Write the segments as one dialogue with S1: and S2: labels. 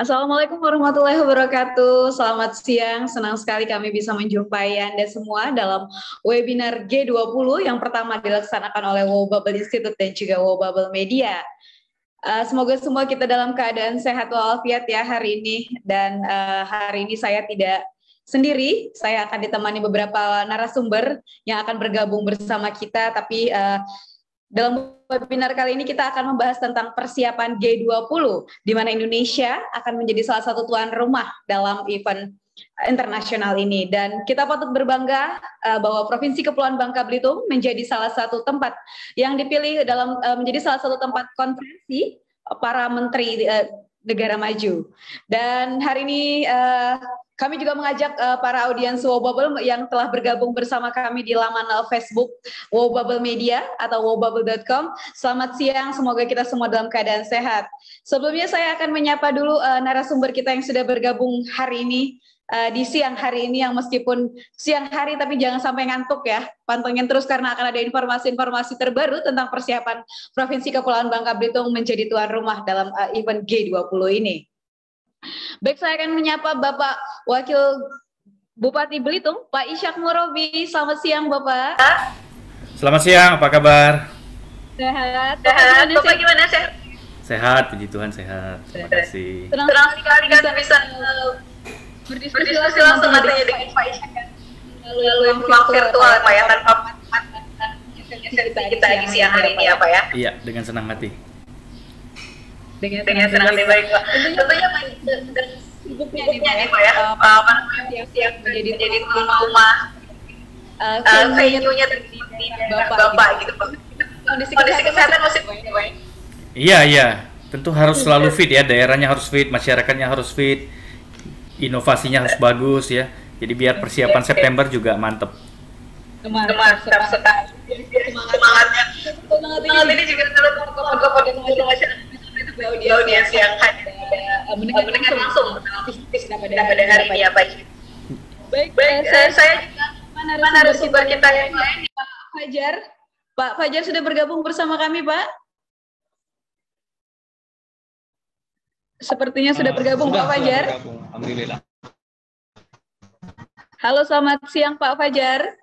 S1: Assalamualaikum warahmatullahi wabarakatuh. Selamat siang, senang sekali kami bisa menjumpai Anda semua dalam webinar G20 yang pertama dilaksanakan oleh Wobubble Institute dan juga Wobubble Media. Semoga semua kita dalam keadaan sehat walafiat ya hari ini. Dan hari ini saya tidak sendiri, saya akan ditemani beberapa narasumber yang akan bergabung bersama kita, tapi dalam webinar kali ini kita akan membahas tentang persiapan G20, di mana Indonesia akan menjadi salah satu tuan rumah dalam event internasional ini. Dan kita patut berbangga bahwa Provinsi Kepulauan Bangka Belitung menjadi salah satu tempat yang dipilih dalam menjadi salah satu tempat konferensi para menteri negara maju. Dan hari ini kami juga mengajak para audiens Wobubble yang telah bergabung bersama kami di laman Facebook Wobubble Media atau wobubble.com. Selamat siang, semoga kita semua dalam keadaan sehat. Sebelumnya saya akan menyapa dulu narasumber kita yang sudah bergabung hari ini, di siang hari ini, yang meskipun siang hari tapi jangan sampai ngantuk ya. Pantengin terus karena akan ada informasi-informasi terbaru tentang persiapan Provinsi Kepulauan Bangka Belitung menjadi tuan rumah dalam event G20 ini. Baik, saya akan menyapa Bapak Wakil Bupati Belitung, Pak Ishak Murobi. Selamat siang, Bapak.
S2: Selamat siang, apa kabar?
S1: Sehat.
S3: Bapak gimana, sehat?
S2: Sehat, puji Tuhan sehat. Terima kasih.
S3: Senang sekali kan bisa berdiskusi langsung nantinya dengan Pak Ishak melalui virtual Pak ya, tanpa kita di siang hari ini ya Pak ya?
S2: Iya, dengan senang hati.
S1: Dengan
S3: senang hati, baik Pak. Tentunya sibuknya nih Pak ya, apa namanya siap menjadi tuan rumah, venue-nya di Bapak gitu Pak. Kondisi kesehatan masih baik Pak.
S2: Iya, tentu harus selalu fit ya, daerahnya harus fit, masyarakatnya harus fit, inovasinya harus bagus ya. Jadi biar persiapan September juga mantep.
S3: Semangatnya. Semangat ini juga terus kepada masyarakat di audiens yang mendengar langsung pada hari ini ya Pak. Baik, saya juga narasumber kita yang lain,
S1: Pak Fajar. Pak Fajar sudah bergabung bersama kami, Pak. Sepertinya sudah bergabung Pak Fajar.
S4: Alhamdulillah.
S1: Halo, selamat siang Pak Fajar.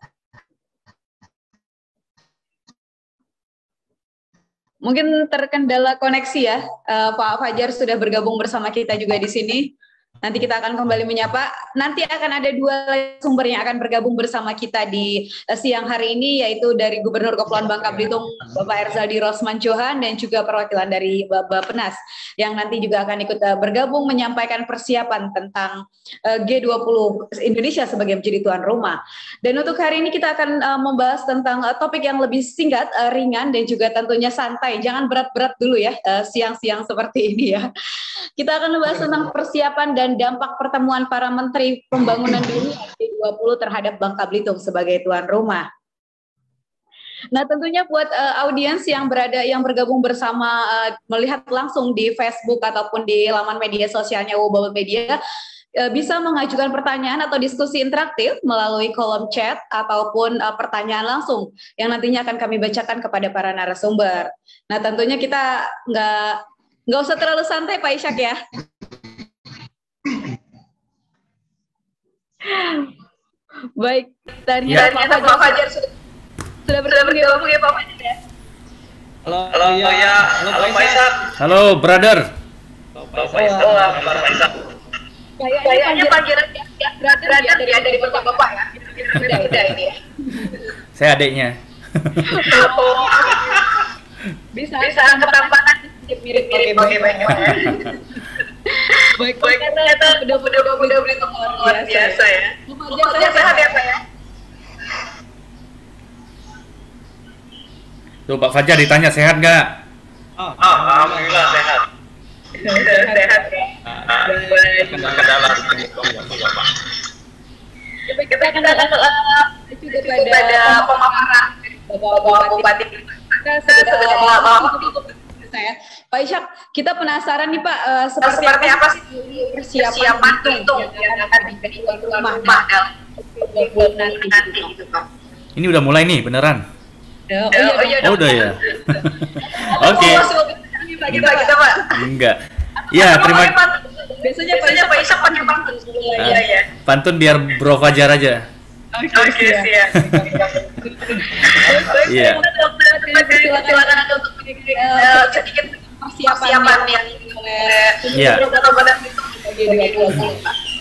S1: Mungkin terkendala koneksi ya, Pak Fajar sudah bergabung bersama kita juga di sini. Nanti kita akan kembali menyapa. Nanti akan ada dua sumber yang akan bergabung bersama kita di siang hari ini, yaitu dari Gubernur Kepulauan Bangka Belitung, Bapak Erzaldi Rosman Johan, dan juga perwakilan dari Bapak Penas, yang nanti juga akan ikut bergabung menyampaikan persiapan tentang G20 Indonesia sebagai menjadi tuan rumah. Dan untuk hari ini kita akan membahas tentang topik yang lebih singkat, ringan, dan juga tentunya santai. Jangan berat-berat dulu ya, siang-siang seperti ini ya. Kita akan membahas tentang persiapan dan dampak pertemuan para menteri pembangunan dunia G20 terhadap Bangka Belitung sebagai tuan rumah. Nah, tentunya buat audiens yang bergabung bersama melihat langsung di Facebook ataupun di laman media sosialnya Wobubble Media, bisa mengajukan pertanyaan atau diskusi interaktif melalui kolom chat ataupun pertanyaan langsung yang nantinya akan kami bacakan kepada para narasumber. Nah, tentunya kita nggak usah terlalu santai Pak Ishak ya. Baik, ternyata Pak Fajar sudah bergabung ya Pak Fajar ya.
S4: Halo Pak Ishak.
S2: Halo, brother.
S4: Pak Ishak.
S3: Kayaknya panggilan ya, brother ya dari Bapak ya. Udah ini ya.
S2: Saya adiknya.
S3: Bisa ketampanan mirip-mirip bagaimana. Baik, ternyata udah Belitung luar biasa ya. Bapak sehat ya Pak ya.
S2: Tuh Pak Fajar ditanya sehat nggak?
S4: Alhamdulillah sehat.
S3: Sehat ya.
S4: Kendala
S3: kita akan pada pemaparan Bapak Bupati.
S1: Saya, Pak Ishak, kita penasaran nih Pak, seperti apa sih persiapan itu yang akan menjadi tuan rumah nanti gitu Pak?
S2: Ini udah mulai nih beneran?
S3: Oh
S2: udah ya. Oke.
S3: Kita Pak.
S2: Enggak. Ya,
S3: Biasanya Pak Isa pakai pantun. Iya.
S2: Pantun biar Bro Fajar aja.
S3: Oke, siap.
S2: Iya.
S3: Silakan untuk sedikit persiapan yang
S2: Iya.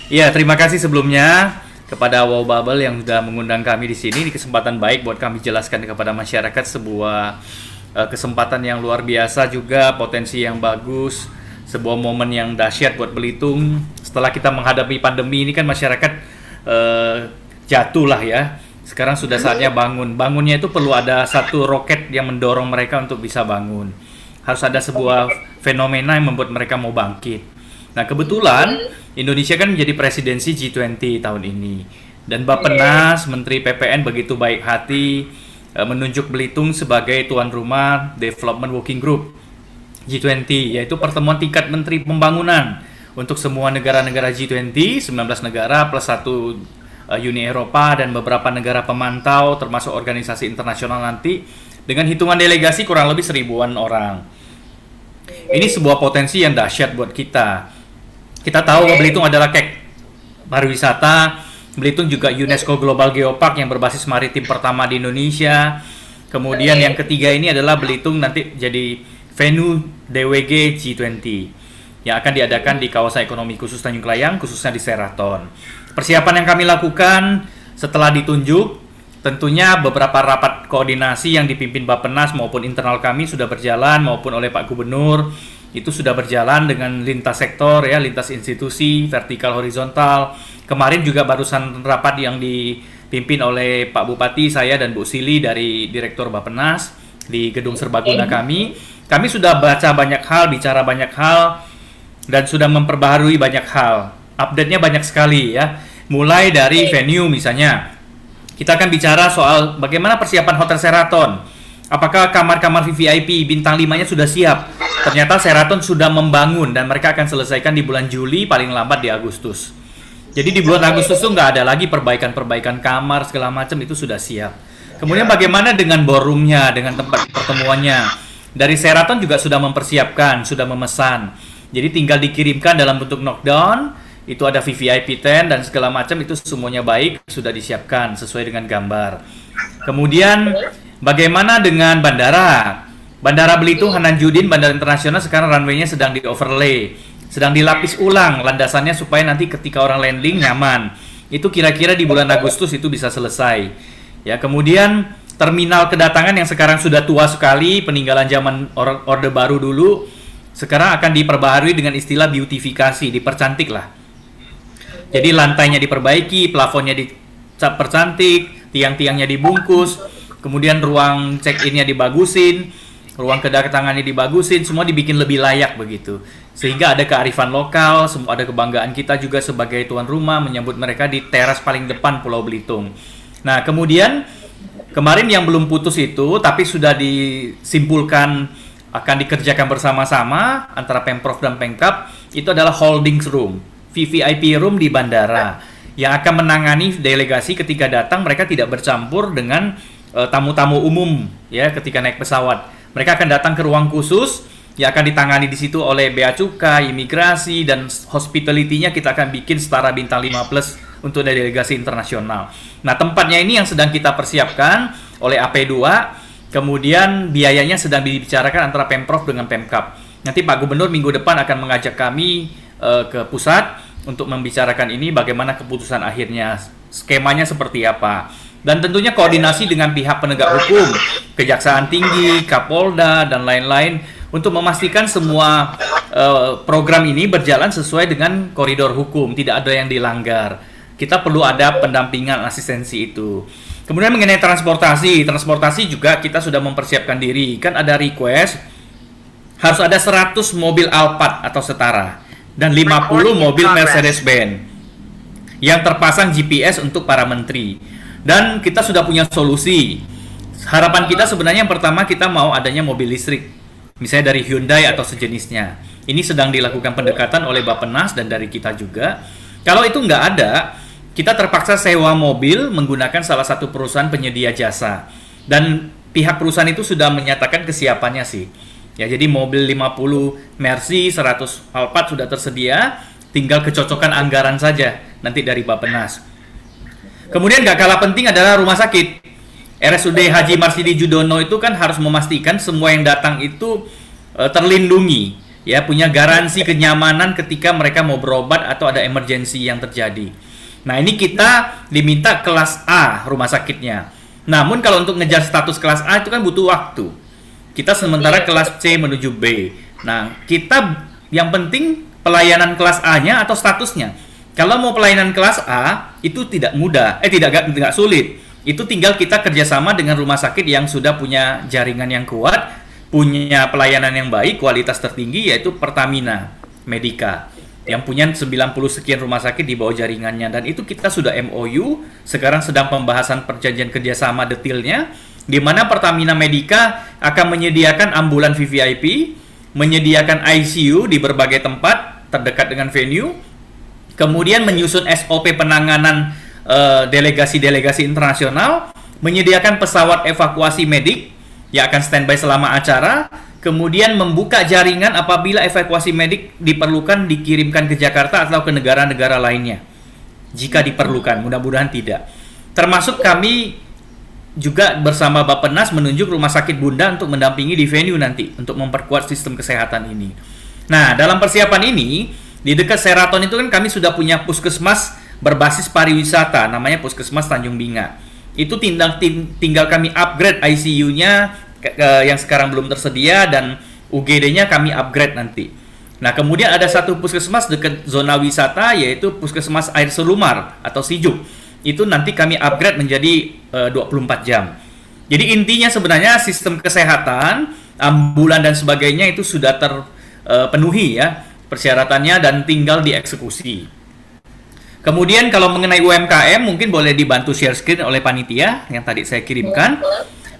S2: Iya, terima kasih sebelumnya kepada Wow Bubble yang sudah mengundang kami di sini. Ini kesempatan baik buat kami jelaskan kepada masyarakat sebuah kesempatan yang luar biasa juga, potensi yang bagus, sebuah momen yang dahsyat buat Belitung. Setelah kita menghadapi pandemi ini kan masyarakat jatuh lah ya. Sekarang sudah saatnya bangun. Bangunnya itu perlu ada satu roket yang mendorong mereka untuk bisa bangun. Harus ada sebuah fenomena yang membuat mereka mau bangkit. Nah, kebetulan Indonesia kan menjadi presidensi G20 tahun ini. Dan Bappenas, Menteri PPN begitu baik hati menunjuk Belitung sebagai tuan rumah Development Working Group G20, yaitu pertemuan tingkat Menteri Pembangunan untuk semua negara-negara G20, 19 negara plus 1 Uni Eropa dan beberapa negara pemantau termasuk organisasi internasional nanti dengan hitungan delegasi kurang lebih 1000-an orang. Ini sebuah potensi yang dahsyat buat kita. Kita tahu Belitung adalah pariwisata. Belitung juga UNESCO Global Geopark yang berbasis maritim pertama di Indonesia. Kemudian yang ketiga ini adalah Belitung nanti jadi venue DWG G20 yang akan diadakan di kawasan ekonomi khusus Tanjung Klayang, khususnya di Sheraton. Persiapan yang kami lakukan setelah ditunjuk, tentunya beberapa rapat koordinasi yang dipimpin Bappenas maupun internal kami sudah berjalan, maupun oleh Pak Gubernur, itu sudah berjalan dengan lintas sektor ya, lintas institusi, vertikal, horizontal. Kemarin juga barusan rapat yang dipimpin oleh Pak Bupati, saya dan Bu Sili dari Direktur Bappenas di Gedung Serbaguna kami. Kami sudah baca banyak hal, bicara banyak hal, dan sudah memperbaharui banyak hal. Update-nya banyak sekali ya. Mulai dari venue misalnya. Kita akan bicara soal bagaimana persiapan Hotel Sheraton. Apakah kamar-kamar VVIP bintang 5-nya sudah siap? Ternyata Sheraton sudah membangun dan mereka akan selesaikan di bulan Juli, paling lambat di Agustus. Jadi di bulan Agustus itu nggak ada lagi perbaikan-perbaikan kamar segala macam, itu sudah siap. Kemudian bagaimana dengan ballroom-nya, dengan tempat pertemuannya? Dari Sheraton juga sudah mempersiapkan, sudah memesan. Jadi tinggal dikirimkan dalam bentuk knockdown. Itu ada VVIP tent dan segala macam, itu semuanya baik, sudah disiapkan sesuai dengan gambar. Kemudian bagaimana dengan bandara? Bandara Belitung Hananjudin, bandara internasional, sekarang runway-nya sedang di overlay, sedang dilapis ulang landasannya supaya nanti ketika orang landing nyaman. Itu kira-kira di bulan Agustus itu bisa selesai. Ya, kemudian terminal kedatangan yang sekarang sudah tua sekali, peninggalan zaman Orde Baru dulu, sekarang akan diperbaharui dengan istilah beautifikasi, dipercantik lah. Jadi lantainya diperbaiki, plafonnya dipercantik, tiang-tiangnya dibungkus, kemudian ruang check-in-nya dibagusin, ruang kedatangannya dibagusin, semua dibikin lebih layak begitu. Sehingga ada kearifan lokal, semua ada kebanggaan kita juga sebagai tuan rumah menyambut mereka di teras paling depan Pulau Belitung. Nah, kemudian kemarin yang belum putus itu, tapi sudah disimpulkan akan dikerjakan bersama-sama antara Pemprov dan Pemkab, itu adalah holding room, VVIP room di bandara yang akan menangani delegasi ketika datang. Mereka tidak bercampur dengan tamu-tamu umum ya ketika naik pesawat. Mereka akan datang ke ruang khusus yang akan ditangani di situ oleh Bea Cukai, imigrasi, dan hospitality-nya kita akan bikin setara bintang 5+ untuk delegasi internasional. Nah, tempatnya ini yang sedang kita persiapkan oleh AP2. Kemudian biayanya sedang dibicarakan antara Pemprov dengan Pemkab. Nanti Pak Gubernur minggu depan akan mengajak kami ke pusat untuk membicarakan ini, bagaimana keputusan akhirnya, skemanya seperti apa. Dan tentunya koordinasi dengan pihak penegak hukum, Kejaksaan Tinggi, Kapolda, dan lain-lain untuk memastikan semua program ini berjalan sesuai dengan koridor hukum, tidak ada yang dilanggar. Kita perlu ada pendampingan asistensi itu. Kemudian mengenai transportasi juga kita sudah mempersiapkan diri. Kan ada request harus ada 100 mobil Alphard atau setara dan 50 mobil Mercedes-Benz yang terpasang GPS untuk para menteri. Dan kita sudah punya solusi. Harapan kita sebenarnya yang pertama kita mau adanya mobil listrik, misalnya dari Hyundai atau sejenisnya. Ini sedang dilakukan pendekatan oleh Bappenas dan dari kita juga. Kalau itu nggak ada, kita terpaksa sewa mobil menggunakan salah satu perusahaan penyedia jasa. Dan pihak perusahaan itu sudah menyatakan kesiapannya sih. Ya, jadi mobil 50 Mercy, 100 Alphard sudah tersedia. tinggal kecocokan anggaran saja nanti dari Bappenas. Kemudian gak kalah penting adalah rumah sakit. RSUD Haji Marsidi Judono itu kan harus memastikan semua yang datang itu terlindungi, ya, punya garansi kenyamanan ketika mereka mau berobat atau ada emergensi yang terjadi. Nah, ini kita diminta kelas A rumah sakitnya. Namun kalau untuk ngejar status kelas A itu kan butuh waktu. Kita sementara kelas C menuju B. Nah, kita yang penting pelayanan kelas A-nya atau statusnya. Kalau mau pelayanan kelas A itu tidak mudah, tidak sulit. Itu tinggal kita kerjasama dengan rumah sakit yang sudah punya jaringan yang kuat, punya pelayanan yang baik, kualitas tertinggi, yaitu Pertamina Medica, yang punya 90 sekian rumah sakit di bawah jaringannya. Dan itu kita sudah MOU, sekarang sedang pembahasan perjanjian kerjasama detailnya, di mana Pertamina Medica akan menyediakan ambulan VVIP, menyediakan ICU di berbagai tempat terdekat dengan venue, kemudian menyusun SOP penanganan delegasi-delegasi internasional, menyediakan pesawat evakuasi medik yang akan standby selama acara, kemudian membuka jaringan apabila evakuasi medik diperlukan dikirimkan ke Jakarta atau ke negara-negara lainnya jika diperlukan, mudah-mudahan tidak. Termasuk kami juga bersama Bappenas menunjuk rumah sakit Bunda untuk mendampingi di venue nanti untuk memperkuat sistem kesehatan ini. Nah, dalam persiapan ini di dekat Sheraton itu kan kami sudah punya puskesmas berbasis pariwisata, namanya Puskesmas Tanjung Binga. Itu tinggal kami upgrade ICU-nya yang sekarang belum tersedia, dan UGD-nya kami upgrade nanti. Nah, kemudian ada satu puskesmas dekat zona wisata, yaitu Puskesmas Air Selumar atau Sijuk. Itu nanti kami upgrade menjadi 24 jam. Jadi intinya sebenarnya sistem kesehatan, ambulan dan sebagainya itu sudah terpenuhi ya persyaratannya, dan tinggal dieksekusi. Kemudian kalau mengenai UMKM mungkin boleh dibantu share screen oleh panitia yang tadi saya kirimkan.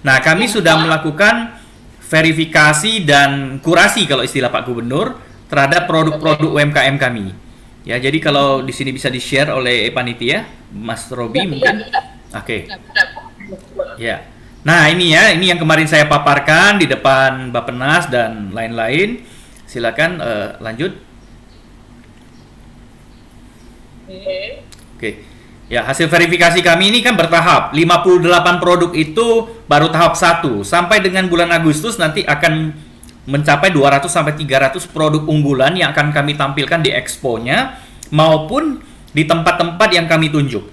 S2: Nah, kami sudah melakukan verifikasi dan kurasi kalau istilah Pak Gubernur terhadap produk-produk UMKM kami. Ya, jadi kalau di sini bisa di-share oleh panitia, Mas Robi mungkin. Oke. Ya. Nah, ini ya, ini yang kemarin saya paparkan di depan Bappenas dan lain-lain. Silakan lanjut. Oke. Ya, hasil verifikasi kami ini kan bertahap. 58 produk itu baru tahap 1. Sampai dengan bulan Agustus nanti akan mencapai 200 sampai 300 produk unggulan yang akan kami tampilkan di expo-nya maupun di tempat-tempat yang kami tunjuk.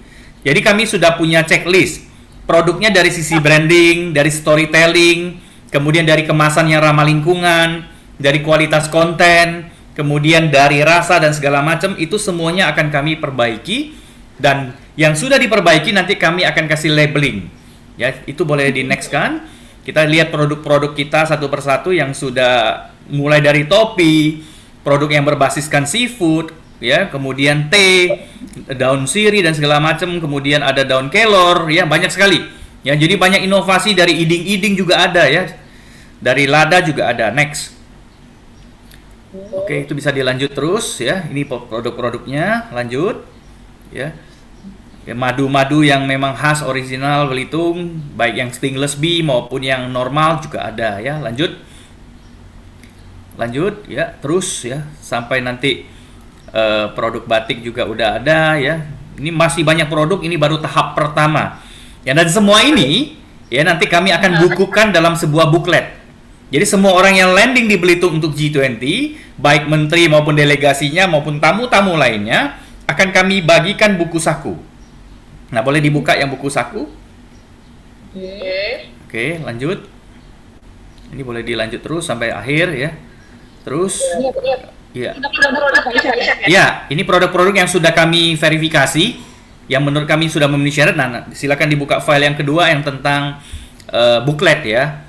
S2: Jadi kami sudah punya checklist. Produknya dari sisi branding, dari storytelling, kemudian dari kemasan yang ramah lingkungan, dari kualitas konten, kemudian dari rasa dan segala macam, itu semuanya akan kami perbaiki, dan yang sudah diperbaiki nanti kami akan kasih labeling. Ya, itu boleh di next kan. Kita lihat produk-produk kita satu persatu yang sudah mulai dari topi, produk yang berbasiskan seafood, ya, kemudian teh, daun sirih dan segala macam, kemudian ada daun kelor, ya, banyak sekali. Ya, jadi banyak inovasi dari iding-iding juga ada ya. Dari lada juga ada. Next. Oke, itu bisa dilanjut terus ya. Ini produk-produknya, lanjut ya. Ya, madu-madu yang memang khas original Belitung, baik yang stainless B maupun yang normal juga ada ya. Lanjut. Lanjut ya, terus ya sampai nanti produk batik juga udah ada ya. Ini masih banyak produk, ini baru tahap pertama. Ya, dan semua ini ya nanti kami akan bukukan dalam sebuah buklet. Jadi semua orang yang landing di Belitung untuk G20, baik menteri maupun delegasinya maupun tamu-tamu lainnya, akan kami bagikan buku saku. Nah, boleh dibuka yang buku saku. Oke, lanjut. Ini boleh dilanjut terus sampai akhir ya. Terus, ya. Ya, ini produk-produk yang sudah kami verifikasi, yang menurut kami sudah memenuhi syarat. Nah, silakan dibuka file yang kedua yang tentang buklet ya.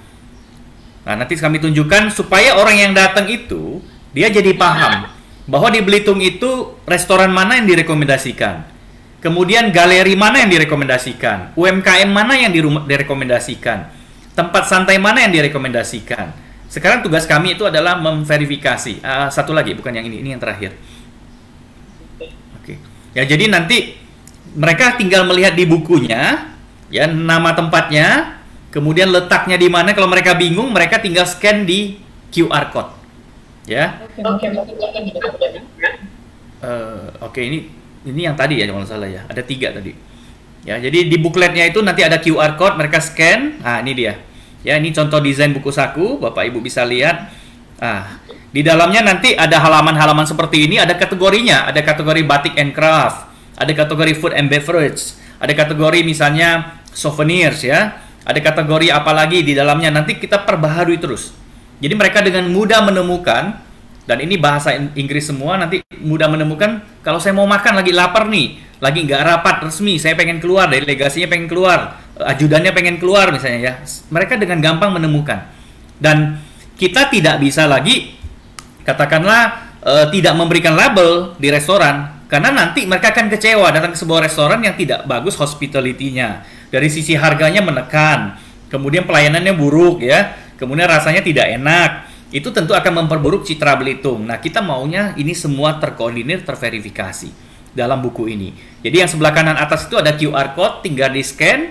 S2: Nah, nanti kami tunjukkan supaya orang yang datang itu dia jadi paham bahwa di Belitung itu restoran mana yang direkomendasikan, kemudian galeri mana yang direkomendasikan, UMKM mana yang direkomendasikan, tempat santai mana yang direkomendasikan. Sekarang tugas kami itu adalah memverifikasi. Satu lagi, bukan yang ini yang terakhir. Oke. Ya, jadi nanti mereka tinggal melihat di bukunya ya nama tempatnya, kemudian letaknya di mana. Kalau mereka bingung, mereka tinggal scan di QR code. Ya. Oke, ini yang tadi ya kalau nggak salah ya. Ada 3 tadi. Ya, jadi di bukletnya itu nanti ada QR code, mereka scan. Nah, ini dia. Ya, ini contoh desain buku saku, Bapak Ibu bisa lihat. Di dalamnya nanti ada halaman-halaman seperti ini, ada kategorinya, ada kategori batik and craft, ada kategori food and beverage, ada kategori misalnya souvenirs ya, ada kategori apa lagi di dalamnya, nanti kita perbaharui terus. Jadi mereka dengan mudah menemukan, dan ini bahasa Inggris semua, nanti mudah menemukan, kalau saya mau makan lagi lapar nih, lagi nggak rapat resmi, saya pengen keluar, delegasinya pengen keluar, ajudannya pengen keluar misalnya ya, mereka dengan gampang menemukan. Dan kita tidak bisa lagi, katakanlah tidak memberikan label di restoran, karena nanti mereka akan kecewa datang ke sebuah restoran yang tidak bagus hospitality-nya. Dari sisi harganya menekan, kemudian pelayanannya buruk ya, kemudian rasanya tidak enak. Itu tentu akan memperburuk citra Belitung. Nah, kita maunya ini semua terkoordinir, terverifikasi dalam buku ini. Jadi yang sebelah kanan atas itu ada QR code, tinggal di-scan,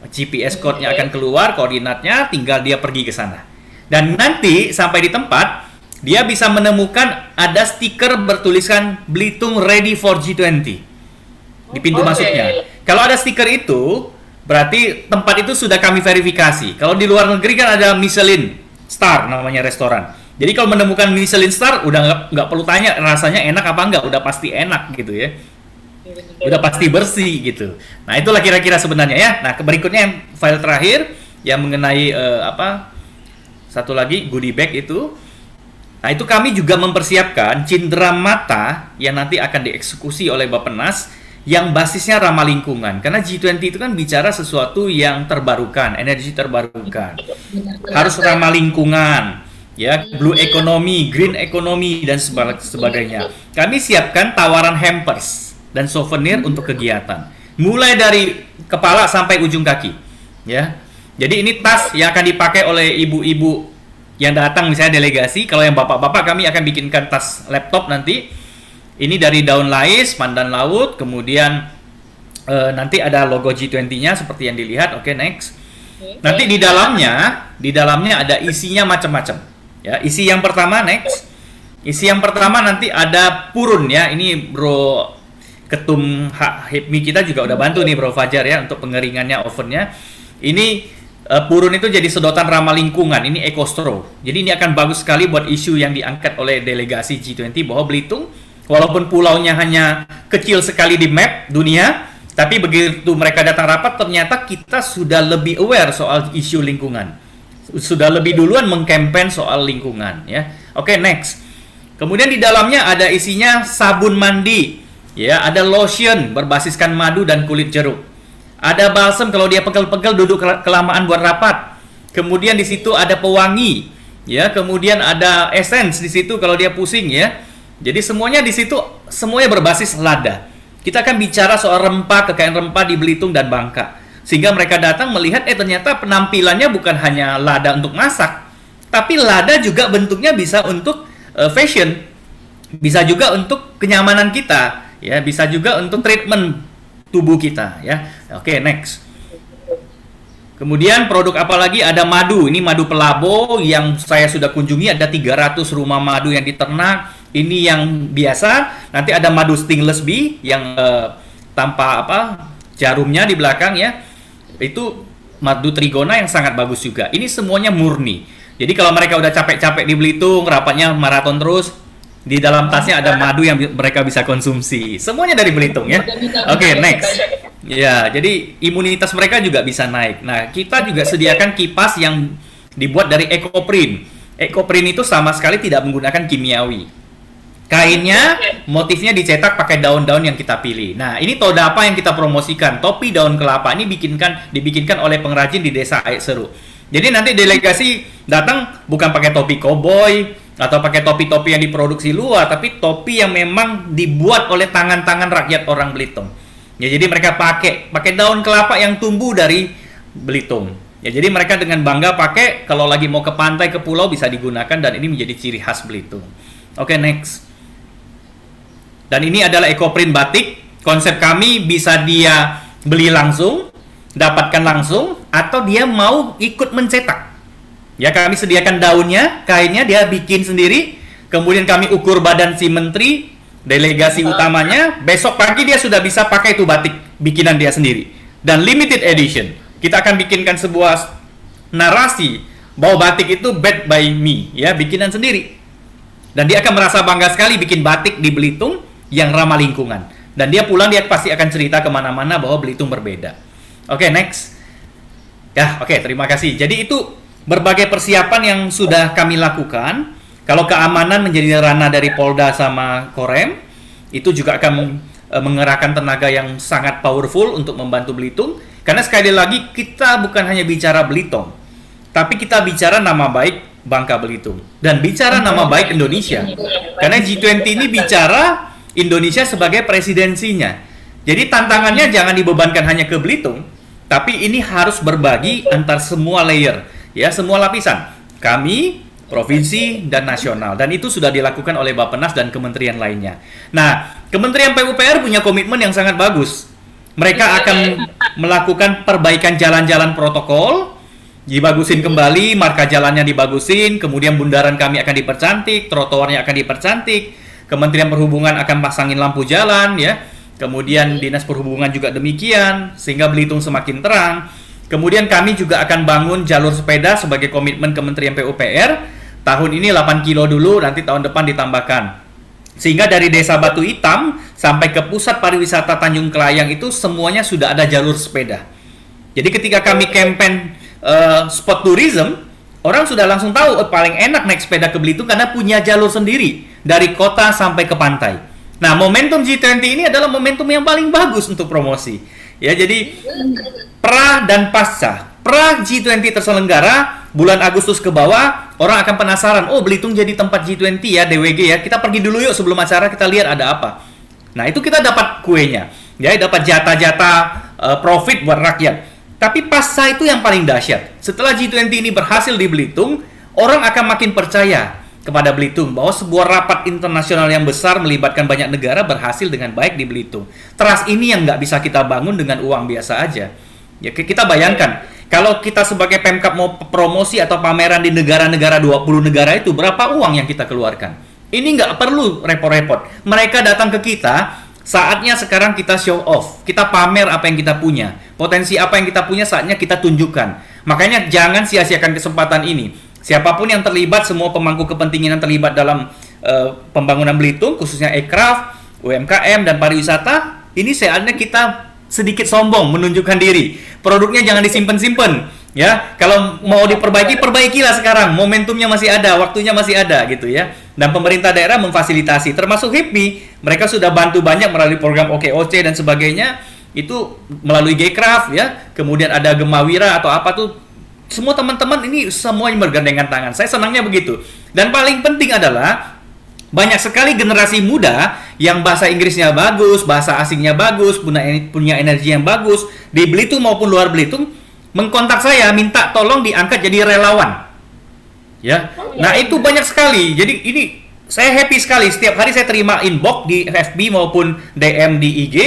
S2: GPS code-nya akan keluar, koordinatnya, tinggal dia pergi ke sana. Dan nanti sampai di tempat, dia bisa menemukan ada stiker bertuliskan Belitung Ready for G20 di pintu masuknya. Kalau ada stiker itu, berarti tempat itu sudah kami verifikasi. Kalau di luar negeri kan ada Michelin Star namanya restoran. Jadi kalau menemukan Michelin Star, udah nggak perlu tanya rasanya enak apa enggak, udah pasti enak gitu ya. Udah pasti bersih gitu. Nah, itulah kira-kira sebenarnya ya. Nah, berikutnya yang file terakhir yang mengenai satu lagi goodie bag itu. Nah, itu kami juga mempersiapkan cindera mata yang nanti akan dieksekusi oleh Bappenas yang basisnya ramah lingkungan. Karena G20 itu kan bicara sesuatu yang terbarukan, energi terbarukan. Harus ramah lingkungan, ya, blue economy, green economy dan sebagainya. Kami siapkan tawaran hampers dan souvenir untuk kegiatan. Mulai dari kepala sampai ujung kaki, ya. Jadi ini tas yang akan dipakai oleh ibu-ibu yang datang misalnya delegasi. Kalau yang bapak-bapak kami akan bikinkan tas laptop nanti. Ini dari daun lais, pandan laut, kemudian nanti ada logo G20-nya seperti yang dilihat. Oke, next. Nanti di dalamnya ada isinya macam-macam. Ya, isi yang pertama next. Isi yang pertama nanti ada purun ya. Ini Bro Ketum HIPMI kita juga udah bantu nih Bro Fajar ya untuk pengeringannya ovennya. Ini purun itu jadi sedotan ramah lingkungan. Ini EcoStro. Jadi ini akan bagus sekali buat isu yang diangkat oleh delegasi G20 bahwa Belitung walaupun pulaunya hanya kecil sekali di map dunia, tapi begitu mereka datang rapat, ternyata kita sudah lebih aware soal isu lingkungan. Sudah lebih duluan mengkampen soal lingkungan. Ya. Oke, next. Kemudian di dalamnya ada isinya sabun mandi. Ya, ada lotion berbasiskan madu dan kulit jeruk. Ada balsam kalau dia pegel-pegel duduk kelamaan buat rapat. Kemudian di situ ada pewangi. Ya, kemudian ada essence di situ kalau dia pusing ya. Jadi semuanya di situ semuanya berbasis lada. Kita akan bicara soal rempah, kekayaan rempah di Belitung dan Bangka. Sehingga mereka datang melihat ternyata penampilannya bukan hanya lada untuk masak, tapi lada juga bentuknya bisa untuk fashion. Bisa juga untuk kenyamanan kita, ya, bisa juga untuk treatment tubuh kita, ya. Oke, next. Kemudian produk apa lagi? Ada madu. Ini madu pelabo yang saya sudah kunjungi, ada 300 rumah madu yang diternak. Ini yang biasa, nanti ada madu stingless bee yang tanpa jarumnya di belakang ya. Itu madu trigona yang sangat bagus juga. Ini semuanya murni. Jadi kalau mereka udah capek-capek di Belitung, rapatnya maraton terus, di dalam tasnya ada madu yang mereka bisa konsumsi. Semuanya dari Belitung ya. Oke, next. Ya, jadi imunitas mereka juga bisa naik. Nah, kita juga sediakan kipas yang dibuat dari EcoPrint. EcoPrint itu sama sekali tidak menggunakan kimiawi. Kainnya, motifnya dicetak pakai daun-daun yang kita pilih. Nah, ini toda apa yang kita promosikan? Topi daun kelapa ini dibikinkan oleh pengrajin di Desa Aik Seru. Jadi nanti delegasi datang bukan pakai topi koboi atau pakai topi-topi yang diproduksi luar, tapi topi yang memang dibuat oleh tangan-tangan rakyat orang Belitung. Ya, jadi mereka pakai daun kelapa yang tumbuh dari Belitung. Ya, jadi mereka dengan bangga pakai kalau lagi mau ke pantai, ke pulau bisa digunakan dan ini menjadi ciri khas Belitung. Oke, next. Dan ini adalah EcoPrint batik. Konsep kami bisa dia beli langsung, dapatkan langsung, atau dia mau ikut mencetak. Ya, kami sediakan daunnya, kainnya dia bikin sendiri. Kemudian kami ukur badan si menteri, delegasi utamanya, besok pagi dia sudah bisa pakai itu batik bikinan dia sendiri. Dan limited edition. Kita akan bikinkan sebuah narasi bahwa batik itu made by me, ya, bikinan sendiri. Dan dia akan merasa bangga sekali bikin batik di Belitung yang ramah lingkungan. Dan dia pulang, dia pasti akan cerita kemana-mana bahwa Belitung berbeda. Oke, next. Ya, oke, terima kasih. Jadi itu berbagai persiapan yang sudah kami lakukan. Kalau keamanan menjadi ranah dari Polda sama Korem, itu juga akan mengerahkan tenaga yang sangat powerful untuk membantu Belitung. Karena sekali lagi kita bukan hanya bicara Belitung, tapi kita bicara nama baik Bangka Belitung dan bicara nama baik Indonesia. Karena G20 ini bicara Indonesia sebagai presidensinya. Jadi tantangannya jangan dibebankan hanya ke Belitung, tapi ini harus berbagi antar semua layer, ya, semua lapisan. Kami, provinsi, dan nasional. Dan itu sudah dilakukan oleh Bappenas dan kementerian lainnya. Nah, Kementerian PUPR punya komitmen yang sangat bagus. Mereka akan melakukan perbaikan jalan-jalan protokol, dibagusin kembali, marka jalannya dibagusin, kemudian bundaran kami akan dipercantik, trotoarnya akan dipercantik, Kementerian Perhubungan akan pasangin lampu jalan, ya. Kemudian Dinas Perhubungan juga demikian, sehingga Belitung semakin terang. Kemudian kami juga akan bangun jalur sepeda sebagai komitmen Kementerian PUPR. Tahun ini 8 kilo dulu, nanti tahun depan ditambahkan. Sehingga dari Desa Batu Hitam sampai ke pusat pariwisata Tanjung Kelayang itu semuanya sudah ada jalur sepeda. Jadi ketika kami campaign spot tourism, orang sudah langsung tahu paling enak naik sepeda ke Belitung karena punya jalur sendiri dari kota sampai ke pantai. Nah, momentum G20 ini adalah momentum yang paling bagus untuk promosi. Ya, jadi pra dan pasca. Pra G20 terselenggara, bulan Agustus ke bawah, orang akan penasaran, oh Belitung jadi tempat G20 ya, DWG ya, kita pergi dulu yuk sebelum acara kita lihat ada apa. Nah, itu kita dapat kuenya, ya, dapat jatah-jatah profit buat rakyat. Tapi pasca itu yang paling dahsyat. Setelah G20 ini berhasil di Belitung, orang akan makin percaya kepada Belitung bahwa sebuah rapat internasional yang besar melibatkan banyak negara berhasil dengan baik di Belitung. Trust ini yang nggak bisa kita bangun dengan uang biasa aja. Ya, kita bayangkan, kalau kita sebagai Pemkab mau promosi atau pameran di negara-negara 20 negara itu, berapa uang yang kita keluarkan? Ini nggak perlu repot-repot. Mereka datang ke kita, saatnya sekarang kita show off. Kita pamer apa yang kita punya. Potensi apa yang kita punya saatnya kita tunjukkan. Makanya jangan sia-siakan kesempatan ini. Siapapun yang terlibat, semua pemangku kepentingan yang terlibat dalam pembangunan Belitung, khususnya Ekraf, UMKM, dan pariwisata, ini saatnya kita sedikit sombong, menunjukkan diri. Produknya jangan disimpan-simpan, ya. Kalau mau diperbaiki, perbaikilah sekarang. Momentumnya masih ada, waktunya masih ada, gitu ya. Dan pemerintah daerah memfasilitasi, termasuk HIPMI. Mereka sudah bantu banyak melalui program OKOC dan sebagainya. Itu melalui Gcraft, ya. Kemudian ada Gemawira atau apa tuh. Semua teman-teman ini semuanya bergandengan tangan. Saya senangnya begitu. Dan paling penting adalah banyak sekali generasi muda yang bahasa Inggrisnya bagus, bahasa asingnya bagus, punya energi yang bagus di Belitung maupun luar Belitung, mengkontak saya minta tolong diangkat jadi relawan. Ya. Nah, itu banyak sekali. Jadi ini saya happy sekali setiap hari saya terima inbox di FB maupun DM di IG.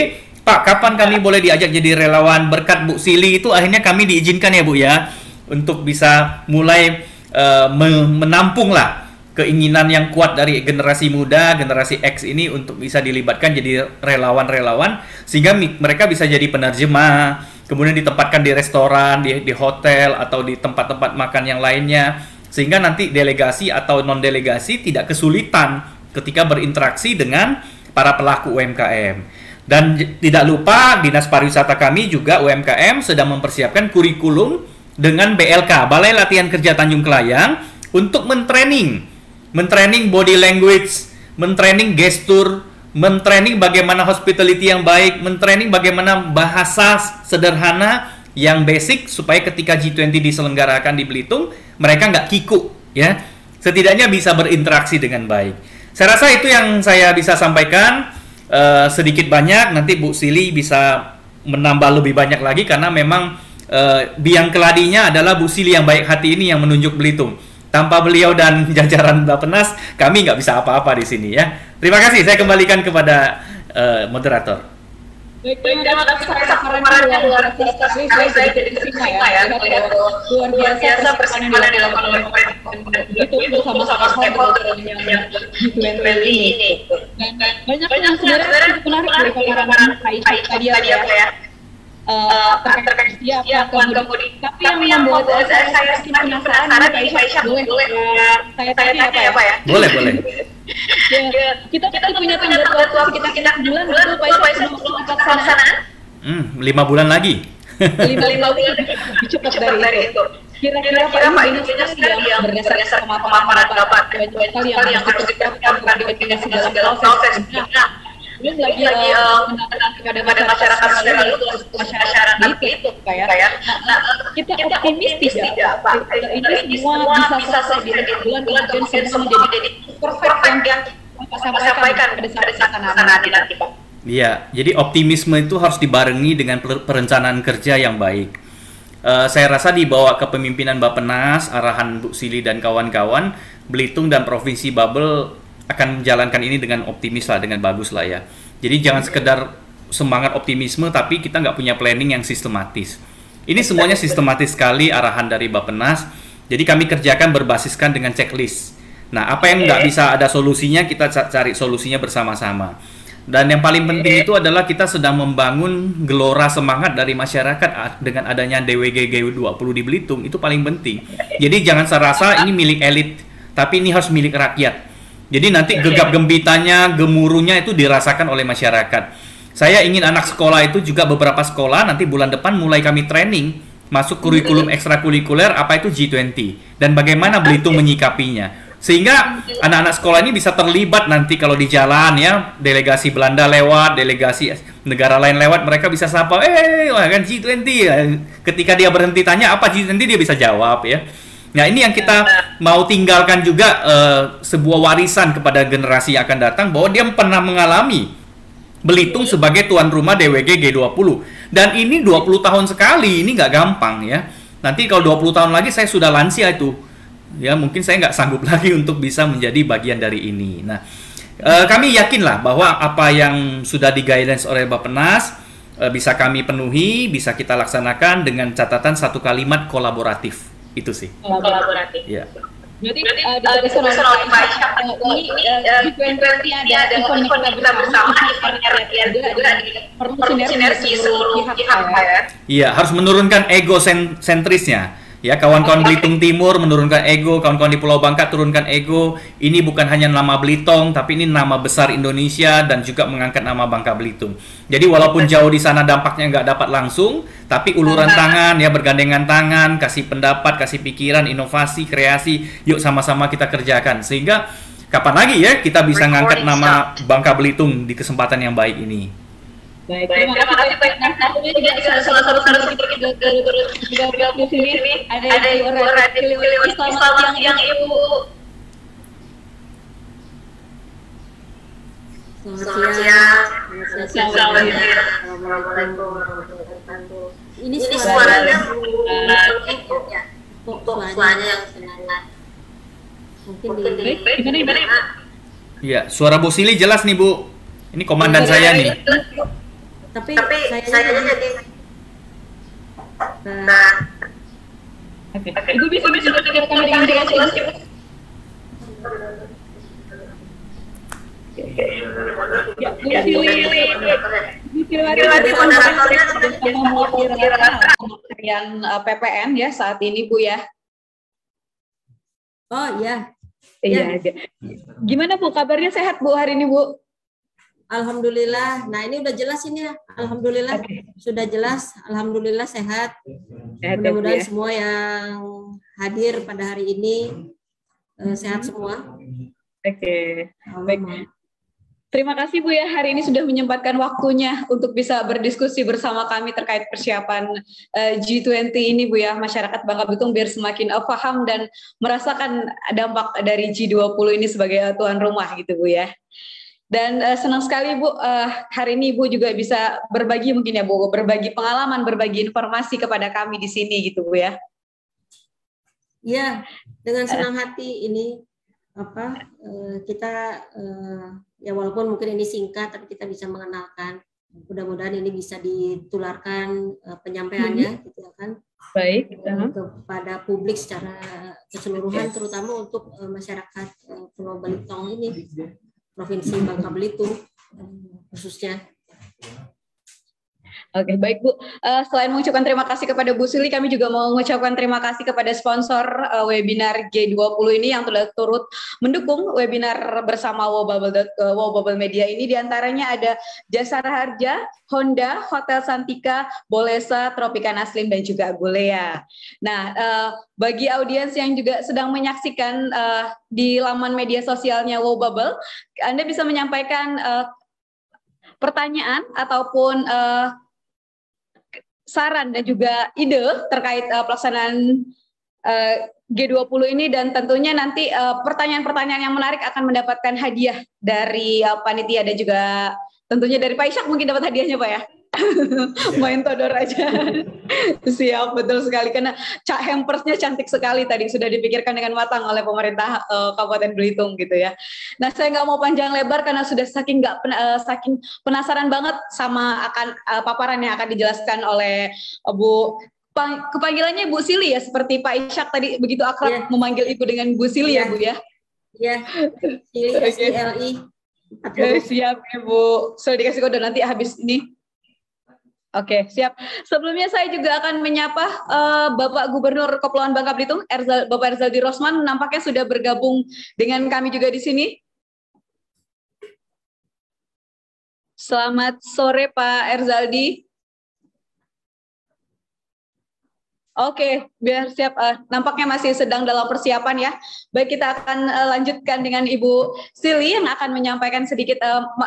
S2: Pak, kapan kami boleh diajak jadi relawan? Berkat Bu Sili itu akhirnya kami diizinkan ya Bu ya, untuk bisa mulai menampung lah keinginan yang kuat dari generasi muda, generasi X ini untuk bisa dilibatkan jadi relawan-relawan, sehingga mereka bisa jadi penerjemah, kemudian ditempatkan di restoran, di hotel, atau di tempat-tempat makan yang lainnya, sehingga nanti delegasi atau non-delegasi tidak kesulitan ketika berinteraksi dengan para pelaku UMKM. Dan tidak lupa Dinas Pariwisata kami juga UMKM sedang mempersiapkan kurikulum dengan BLK, Balai Latihan Kerja Tanjung Kelayang, untuk mentraining body language, mentraining gestur, mentraining bagaimana hospitality yang baik, mentraining bagaimana bahasa sederhana yang basic supaya ketika G20 diselenggarakan di Belitung, mereka nggak kikuk, ya. Setidaknya bisa berinteraksi dengan baik. Saya rasa itu yang saya bisa sampaikan. Sedikit banyak, nanti Bu Sili bisa menambah lebih banyak lagi, karena memang biang keladinya adalah Bu Sili yang baik hati ini yang menunjuk Belitung. Tanpa beliau dan jajaran Bappenas, kami nggak bisa apa-apa di sini ya. Terima kasih, saya kembalikan kepada moderator.
S1: Baik, terima kasih paparannya luar biasa sekali. Saya jadi terkesima ya, melihat luar biasa persiapan yang dilakukan oleh itu bersama-sama stakeholder yang G20 ini. Dan banyak yang sebenarnya cukup menarik dari paparan Aisyah tadi ya. Terkait persiapan kemudi. Tapi yang membuat saya semakin penasaran nih Pak Aisyah, boleh saya tanya apa ya?
S2: Boleh.
S1: Ya, kita punya tenggat waktu sekitar bulan betul Pak Aisyah sebelum pelaksanaan.
S2: 5 bulan lagi.
S1: 5 bulan cepat dari itu. Kira-kira Pak Indonesia yang berdasarkan pemaparan Bapak banyak sekali yang harus disiapkan dengan segala proses. Belum lagi kepada masyarakat secara luas, masyarakat itu kayak. Nah, kita optimis tidak Pak? Ini semua bisa selesai di bulan kemudian semua menjadi perfect yang Bapak sampaikan pada saat nanti Pak.
S2: Iya, jadi optimisme itu harus dibarengi dengan perencanaan kerja yang baik. Saya rasa di bawah kepemimpinan Bappenas, arahan Bu Sili dan kawan-kawan, Belitung dan Provinsi Babel akan menjalankan ini dengan optimis lah, dengan bagus lah ya. Jadi jangan sekedar semangat optimisme, tapi kita nggak punya planning yang sistematis. Ini semuanya sistematis sekali arahan dari Bappenas. Jadi kami kerjakan berbasiskan dengan checklist. Nah, apa yang nggak bisa ada solusinya, kita cari solusinya bersama-sama. Dan yang paling penting itu adalah kita sedang membangun gelora semangat dari masyarakat dengan adanya DWG G20 di Belitung, itu paling penting. Jadi jangan serasa ini milik elit, tapi ini harus milik rakyat. Jadi nanti gegap gempitanya, gemuruhnya itu dirasakan oleh masyarakat. Saya ingin anak sekolah itu juga beberapa sekolah nanti bulan depan mulai kami training masuk kurikulum ekstrakurikuler apa itu G20 dan bagaimana Belitung menyikapinya. Sehingga anak-anak sekolah ini bisa terlibat nanti kalau di jalan ya, delegasi Belanda lewat, delegasi negara lain lewat, mereka bisa sapa, wah kan G20 ya. Ketika dia berhenti tanya apa G20 dia bisa jawab ya. Nah ini yang kita mau tinggalkan juga sebuah warisan kepada generasi yang akan datang bahwa dia pernah mengalami Belitung sebagai tuan rumah DWG G20 dan ini 20 tahun sekali, ini nggak gampang ya. Nanti kalau 20 tahun lagi saya sudah lansia itu, ya mungkin saya nggak sanggup lagi untuk bisa menjadi bagian dari ini. Nah kami yakinlah bahwa apa yang sudah di-guidance oleh Bappenas bisa kami penuhi, bisa kita laksanakan dengan catatan satu kalimat kolaboratif. Itu sih.
S1: Kolaboratif.
S2: Ya.
S1: Berarti personal ini G20 ada event kita bersama, perlu sinergi seluruh pihak ya.
S2: Iya, harus menurunkan ego sentrisnya. Ya, kawan-kawan Belitung Timur menurunkan ego, kawan-kawan di Pulau Bangka turunkan ego. Ini bukan hanya nama Belitung, tapi ini nama besar Indonesia dan juga mengangkat nama Bangka Belitung. Jadi walaupun jauh di sana dampaknya nggak dapat langsung, tapi uluran tangan ya, bergandengan tangan, kasih pendapat, kasih pikiran, inovasi, kreasi, yuk sama-sama kita kerjakan. Sehingga kapan lagi ya kita bisa ngangkat nama Bangka Belitung di kesempatan yang baik ini.
S1: Baik, terima kasih Pak. Nah, tentunya juga salah satu juga di sini ada Ibu Raditya. Selamat siang Ibu.
S5: Selamat siang. Ini suaranya ya. Suaranya yang senang. Mungkin
S1: Gimana?
S2: Iya, suara Bu Sili jelas nih Bu. Ini komandan saya nih.
S5: Tapi saya jadi
S1: Ibu bisa menjelaskan dengan jelas Ibu. Ya, Bu Sili PPN ya saat ini Bu ya.
S5: Oh iya.
S1: Iya. Gimana Bu kabarnya, sehat Bu hari ini Bu?
S5: Alhamdulillah. Nah ini udah jelas ini ya. Alhamdulillah sudah jelas. Alhamdulillah sehat. Mudah-mudahan semua yang hadir pada hari ini sehat semua.
S1: Oke. Baik. Terima kasih Bu ya, hari ini sudah menyempatkan waktunya untuk bisa berdiskusi bersama kami terkait persiapan G20 ini Bu ya. Masyarakat Bangka Belitung biar semakin paham dan merasakan dampak dari G20 ini sebagai tuan rumah gitu Bu ya. Dan senang sekali Bu, hari ini Ibu juga bisa berbagi mungkin ya Bu, berbagi pengalaman, berbagi informasi kepada kami di sini gitu Bu ya.
S5: Iya, dengan senang hati ini kita ya walaupun mungkin ini singkat tapi kita bisa mengenalkan Mudah-mudahan ini bisa ditularkan penyampaiannya, gitu kan.
S1: Baik.
S5: Kepada publik secara keseluruhan, terutama untuk masyarakat Pulau Belitung ini, Provinsi Bangka Belitung khususnya.
S1: Oke, baik Bu. Selain mengucapkan terima kasih kepada Bu Sili, kami juga mau mengucapkan terima kasih kepada sponsor webinar G20 ini yang telah turut mendukung webinar bersama Wowbubble Media ini. Di antaranya ada Jasara Harja, Honda, Hotel Santika, Bolesa, Tropicana Slim, dan juga Gulea. Nah, bagi audiens yang juga sedang menyaksikan di laman media sosialnya Wowbubble, Anda bisa menyampaikan pertanyaan ataupun saran dan juga ide terkait pelaksanaan G20 ini, dan tentunya nanti pertanyaan-pertanyaan yang menarik akan mendapatkan hadiah dari panitia dan juga tentunya dari Pak Ishak mungkin dapat hadiahnya Pak ya. Main todor aja. Siap, betul sekali, karena hampersnya cantik sekali tadi, sudah dipikirkan dengan matang oleh pemerintah Kabupaten Belitung gitu ya. Nah, saya nggak mau panjang lebar karena sudah saking penasaran banget sama akan paparan yang akan dijelaskan oleh Bu, kepanggilannya Bu Sili ya, seperti Pak Ishak tadi begitu akrab memanggil Ibu dengan Bu Sili ya Bu ya.
S5: Iya, Sili SILI.
S1: Siap ya Bu, sudah dikasih kode nanti habis ini. Oke, siap. Sebelumnya saya juga akan menyapa Bapak Gubernur Kepulauan Bangka Belitung, Bapak Erzaldi Rosman, nampaknya sudah bergabung dengan kami juga di sini. Selamat sore Pak Erzaldi. Oke, biar siap. Nampaknya masih sedang dalam persiapan ya. Baik, kita akan lanjutkan dengan Ibu Sili yang akan menyampaikan sedikit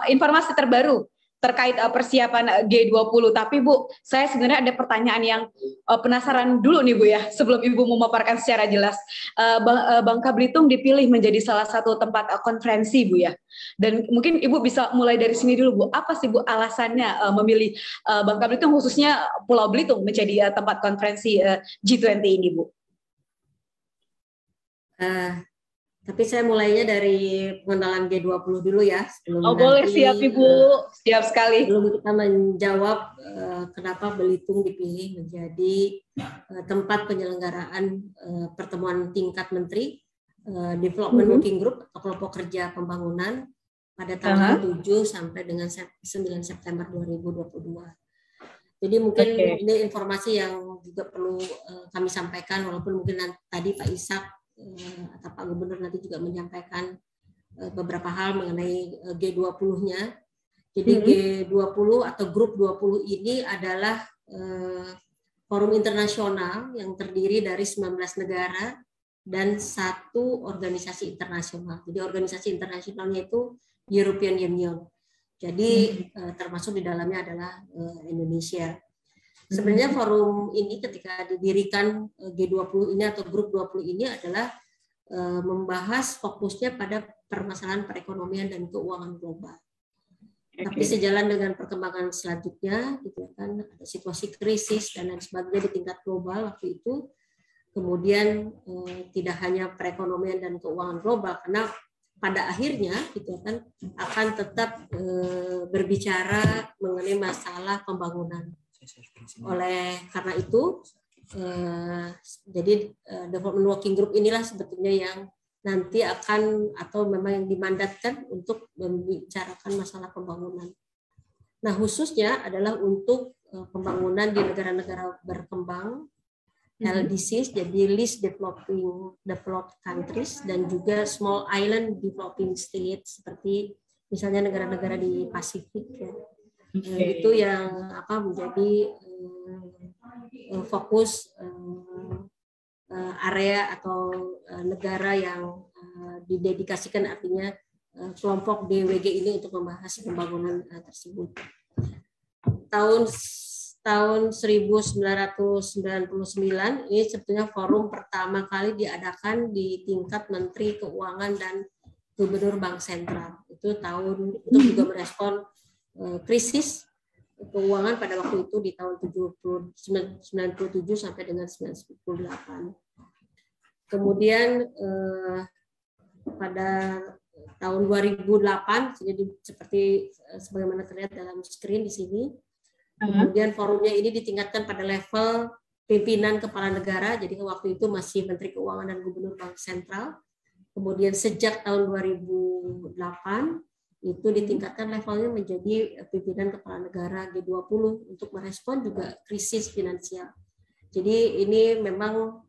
S1: informasi terbaru terkait persiapan G20. Tapi Bu, saya sebenarnya ada pertanyaan yang penasaran dulu nih Bu ya, sebelum Ibu memaparkan secara jelas. Bangka Belitung dipilih menjadi salah satu tempat konferensi Bu ya. Dan mungkin Ibu bisa mulai dari sini dulu Bu. Apa sih Bu alasannya memilih Bangka Belitung, khususnya Pulau Belitung menjadi tempat konferensi G20 ini Bu?
S5: Tapi saya mulainya dari pengenalan G20 dulu ya.
S1: Boleh, siap Ibu. Siap sekali.
S5: Sebelum kita menjawab kenapa Belitung dipilih menjadi tempat penyelenggaraan pertemuan tingkat menteri Development Working Group atau kelompok kerja pembangunan pada tanggal 7 sampai dengan 9 September 2022. Jadi mungkin ini informasi yang juga perlu kami sampaikan, walaupun mungkin tadi Pak Ishak atau Pak Gubernur nanti juga menyampaikan beberapa hal mengenai G20-nya. Jadi G20 atau Grup 20 ini adalah forum internasional yang terdiri dari 19 negara dan satu organisasi internasional. Jadi organisasi internasionalnya itu European Union. Jadi termasuk di dalamnya adalah Indonesia. Sebenarnya forum ini ketika didirikan G20 ini atau Grup 20 ini adalah membahas fokusnya pada permasalahan perekonomian dan keuangan global. Tapi sejalan dengan perkembangan selanjutnya, gitu kan, ada situasi krisis dan lain sebagainya di tingkat global waktu itu. Kemudian tidak hanya perekonomian dan keuangan global, karena pada akhirnya gitu kan akan tetap berbicara mengenai masalah pembangunan. Oleh karena itu, jadi Development Working Group inilah sebetulnya yang nanti akan atau memang yang dimandatkan untuk membicarakan masalah pembangunan. Nah, khususnya adalah untuk pembangunan di negara-negara berkembang, LDCs, jadi Least Developed Countries, dan juga Small Island Developing States, seperti misalnya negara-negara di Pasifik ya. Itu yang menjadi fokus area atau negara yang didedikasikan, artinya kelompok DWG ini untuk membahas pembangunan tersebut. Tahun 1999 ini sebetulnya forum pertama kali diadakan di tingkat Menteri Keuangan dan Gubernur Bank Sentral. Itu juga merespon krisis keuangan pada waktu itu di tahun 97 sampai dengan 98. Kemudian pada tahun 2008, jadi seperti sebagaimana terlihat dalam screen di sini. Kemudian forumnya ini ditingkatkan pada level pimpinan kepala negara, jadi waktu itu masih Menteri Keuangan dan Gubernur Bank Sentral. Kemudian sejak tahun 2008 itu ditingkatkan levelnya menjadi pimpinan kepala negara G20 untuk merespon juga krisis finansial. Jadi ini memang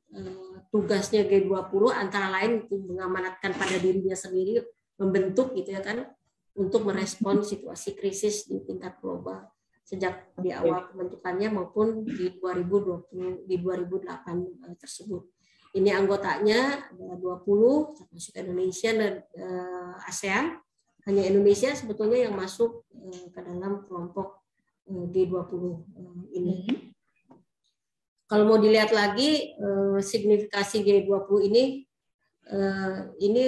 S5: tugasnya G20 antara lain itu mengamanatkan pada dirinya sendiri, membentuk gitu ya kan, untuk merespon situasi krisis di tingkat global sejak di awal pembentukannya maupun di 2020 di 2008 tersebut. Ini anggotanya ada 20 termasuk Indonesia dan ASEAN. Hanya Indonesia sebetulnya yang masuk ke dalam kelompok G20 ini. Kalau mau dilihat lagi signifikasi G20 ini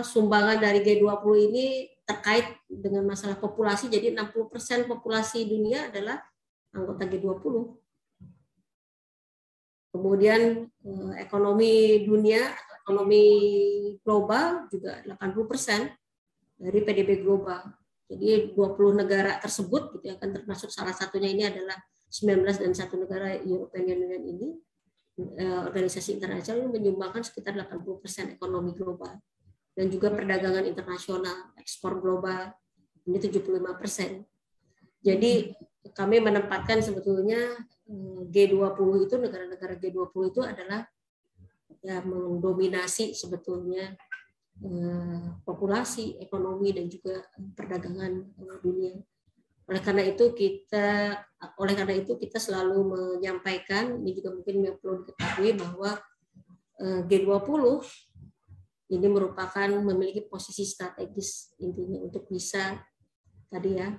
S5: sumbangan dari G20 ini terkait dengan masalah populasi. Jadi 60% populasi dunia adalah anggota G20. Kemudian ekonomi dunia, ekonomi global juga 80% dari PDB global. Jadi 20 negara tersebut gitu akan termasuk salah satunya ini adalah 19 dan satu negara European Union ini, organisasi internasional menyumbangkan sekitar 80% ekonomi global. Dan juga perdagangan internasional, ekspor global, ini 75%. Jadi kami menempatkan sebetulnya G20 itu, negara-negara G20 itu adalah yang mendominasi sebetulnya populasi, ekonomi, dan juga perdagangan dunia. Oleh karena itu kita selalu menyampaikan, ini juga mungkin perlu diketahui bahwa G20 ini merupakan memiliki posisi strategis intinya untuk bisa tadi ya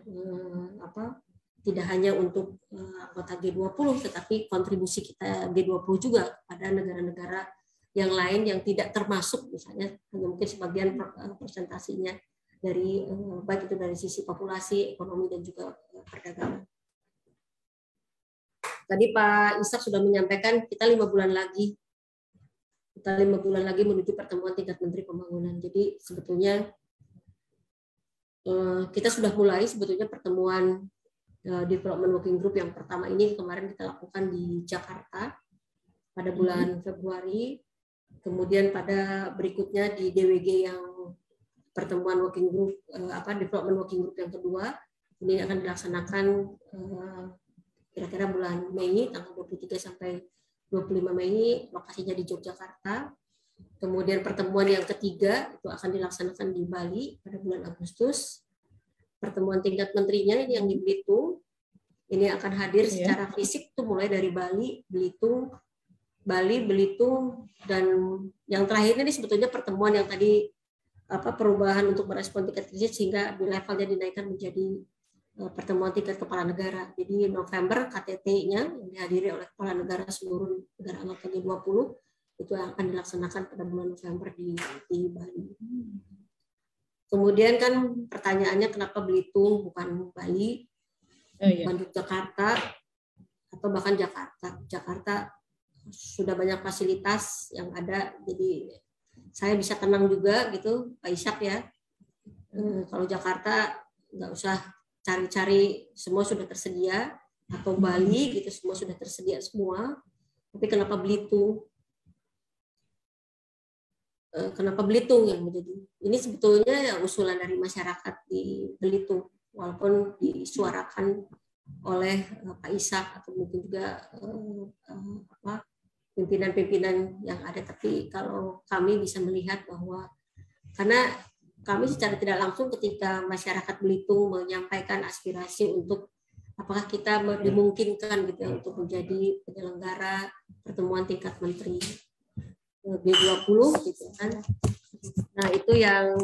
S5: tidak hanya untuk anggota G20 tetapi kontribusi kita G20 juga pada negara-negara yang lain yang tidak termasuk misalnya hanya mungkin sebagian persentasinya dari baik itu dari sisi populasi, ekonomi dan juga perdagangan. Tadi Pak Ishak sudah menyampaikan kita 5 bulan lagi menuju pertemuan tingkat Menteri Pembangunan. Jadi sebetulnya kita sudah mulai sebetulnya pertemuan Development Working Group yang pertama ini kemarin kita lakukan di Jakarta pada bulan Februari. Kemudian pada berikutnya di DWG yang pertemuan Working Group Development Working Group yang kedua ini akan dilaksanakan kira-kira bulan Mei tanggal 23 sampai 25 Mei, lokasinya di Yogyakarta. Kemudian pertemuan yang ketiga itu akan dilaksanakan di Bali pada bulan Agustus. Pertemuan tingkat menterinya ini yang di Belitung. Ini akan hadir secara fisik itu mulai dari Bali, Belitung, dan yang terakhir ini sebetulnya pertemuan yang tadi perubahan untuk merespon tingkat krisis sehingga levelnya dinaikkan menjadi pertemuan tingkat kepala negara. Jadi November KTT-nya yang dihadiri oleh kepala negara seluruh negara anggota G20 itu akan dilaksanakan pada bulan November di Bali. Kemudian kan pertanyaannya kenapa Belitung bukan Bali, bukan Yogyakarta atau bahkan Jakarta. Jakarta sudah banyak fasilitas yang ada, jadi saya bisa tenang juga gitu Pak Ishak ya. Kalau Jakarta nggak usah cari-cari, semua sudah tersedia, atau Bali gitu semua sudah tersedia semua. Tapi kenapa Belitung? Kenapa Belitung yang menjadi? Ini sebetulnya ya usulan dari masyarakat di Belitung, walaupun disuarakan oleh Pak Ishak atau mungkin juga pimpinan-pimpinan yang ada. Tapi kalau kami bisa melihat bahwa karena kami secara tidak langsung ketika masyarakat Belitung menyampaikan aspirasi untuk apakah kita dimungkinkan gitu ya, untuk menjadi penyelenggara pertemuan tingkat menteri G20 gitu kan. Nah, itu yang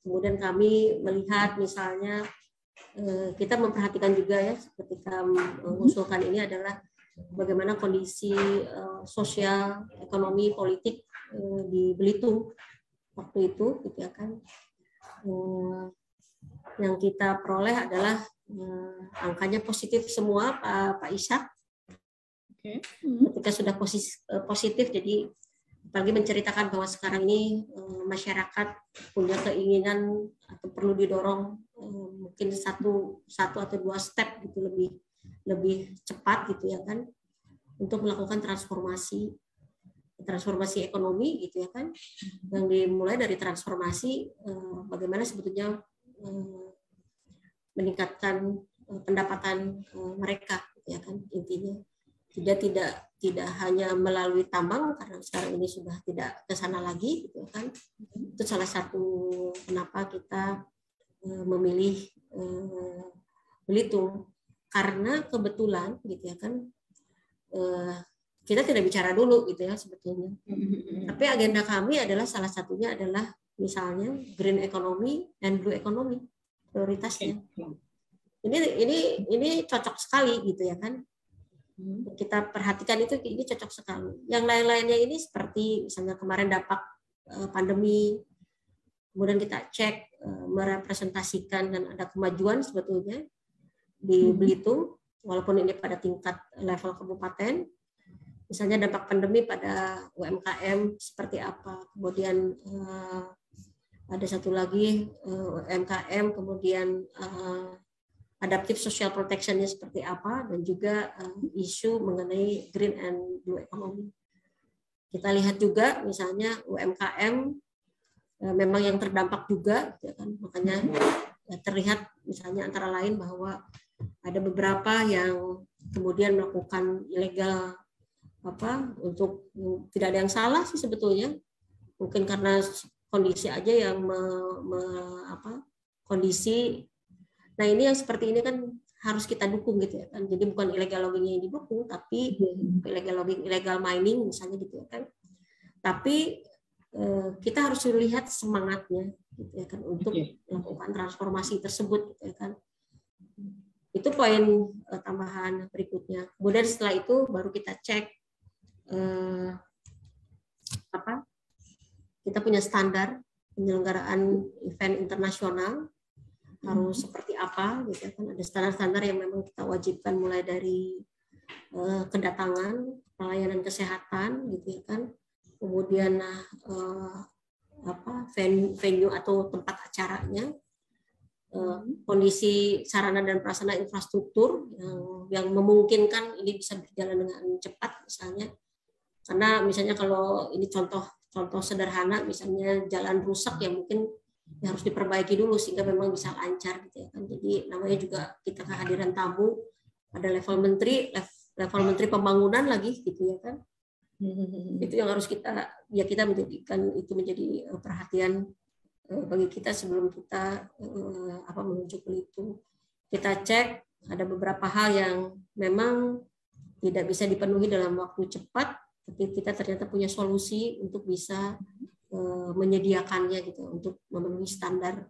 S5: kemudian kami melihat misalnya kita memperhatikan juga ya ketika mengusulkan ini adalah bagaimana kondisi sosial, ekonomi, politik di Belitung waktu itu gitu ya kan. Yang kita peroleh adalah angkanya positif semua Pak Ishak. Ketika sudah positif jadi apalagi menceritakan bahwa sekarang ini masyarakat punya keinginan atau perlu didorong mungkin satu atau 2 step gitu lebih cepat gitu ya kan, untuk melakukan transformasi ekonomi gitu ya kan, yang dimulai dari transformasi bagaimana sebetulnya meningkatkan pendapatan mereka gitu ya kan, intinya tidak hanya melalui tambang karena sekarang ini sudah tidak ke sana lagi gitu kan. Itu salah satu kenapa kita memilih Belitung, karena kebetulan gitu ya kan, kita tidak bicara dulu gitu ya sebetulnya. Tapi agenda kami adalah salah satunya adalah misalnya green economy dan blue economy prioritasnya. Ini cocok sekali gitu ya kan. Kita perhatikan itu ini cocok sekali. Yang lain-lainnya ini seperti misalnya kemarin dampak pandemi, kemudian kita cek merepresentasikan dan ada kemajuan sebetulnya di Belitung walaupun ini pada tingkat level kabupaten. Misalnya dampak pandemi pada UMKM seperti apa, kemudian ada satu lagi UMKM, kemudian adaptive social protection-nya seperti apa, dan juga isu mengenai green and blue economy. Kita lihat juga misalnya UMKM memang yang terdampak juga, ya kan? Makanya terlihat misalnya antara lain bahwa ada beberapa yang kemudian melakukan ilegal untuk tidak ada yang salah sih sebetulnya, mungkin karena kondisi aja yang kondisi. Nah ini yang seperti ini kan harus kita dukung gitu ya kan, jadi bukan illegal logging yang didukung, tapi illegal logging, illegal mining misalnya gitu ya kan, tapi kita harus lihat semangatnya gitu ya kan untuk melakukan transformasi tersebut gitu ya kan. Itu poin tambahan berikutnya. Kemudian setelah itu baru kita cek kita punya standar penyelenggaraan event internasional harus seperti apa gitu kan. Ada standar-standar yang memang kita wajibkan mulai dari kedatangan, pelayanan kesehatan gitu ya kan, kemudian venue atau tempat acaranya, kondisi sarana dan prasarana infrastruktur yang memungkinkan ini bisa berjalan dengan cepat misalnya. Karena misalnya kalau ini contoh sederhana, misalnya jalan rusak ya mungkin harus diperbaiki dulu sehingga memang bisa lancar gitu ya kan. Jadi namanya juga kita kehadiran tamu pada level menteri pembangunan lagi gitu ya kan. Itu yang harus kita menjadikan itu menjadi perhatian bagi kita sebelum kita menuju Belitung. Kita cek ada beberapa hal yang memang tidak bisa dipenuhi dalam waktu cepat, tapi kita ternyata punya solusi untuk bisa menyediakannya gitu, untuk memenuhi standar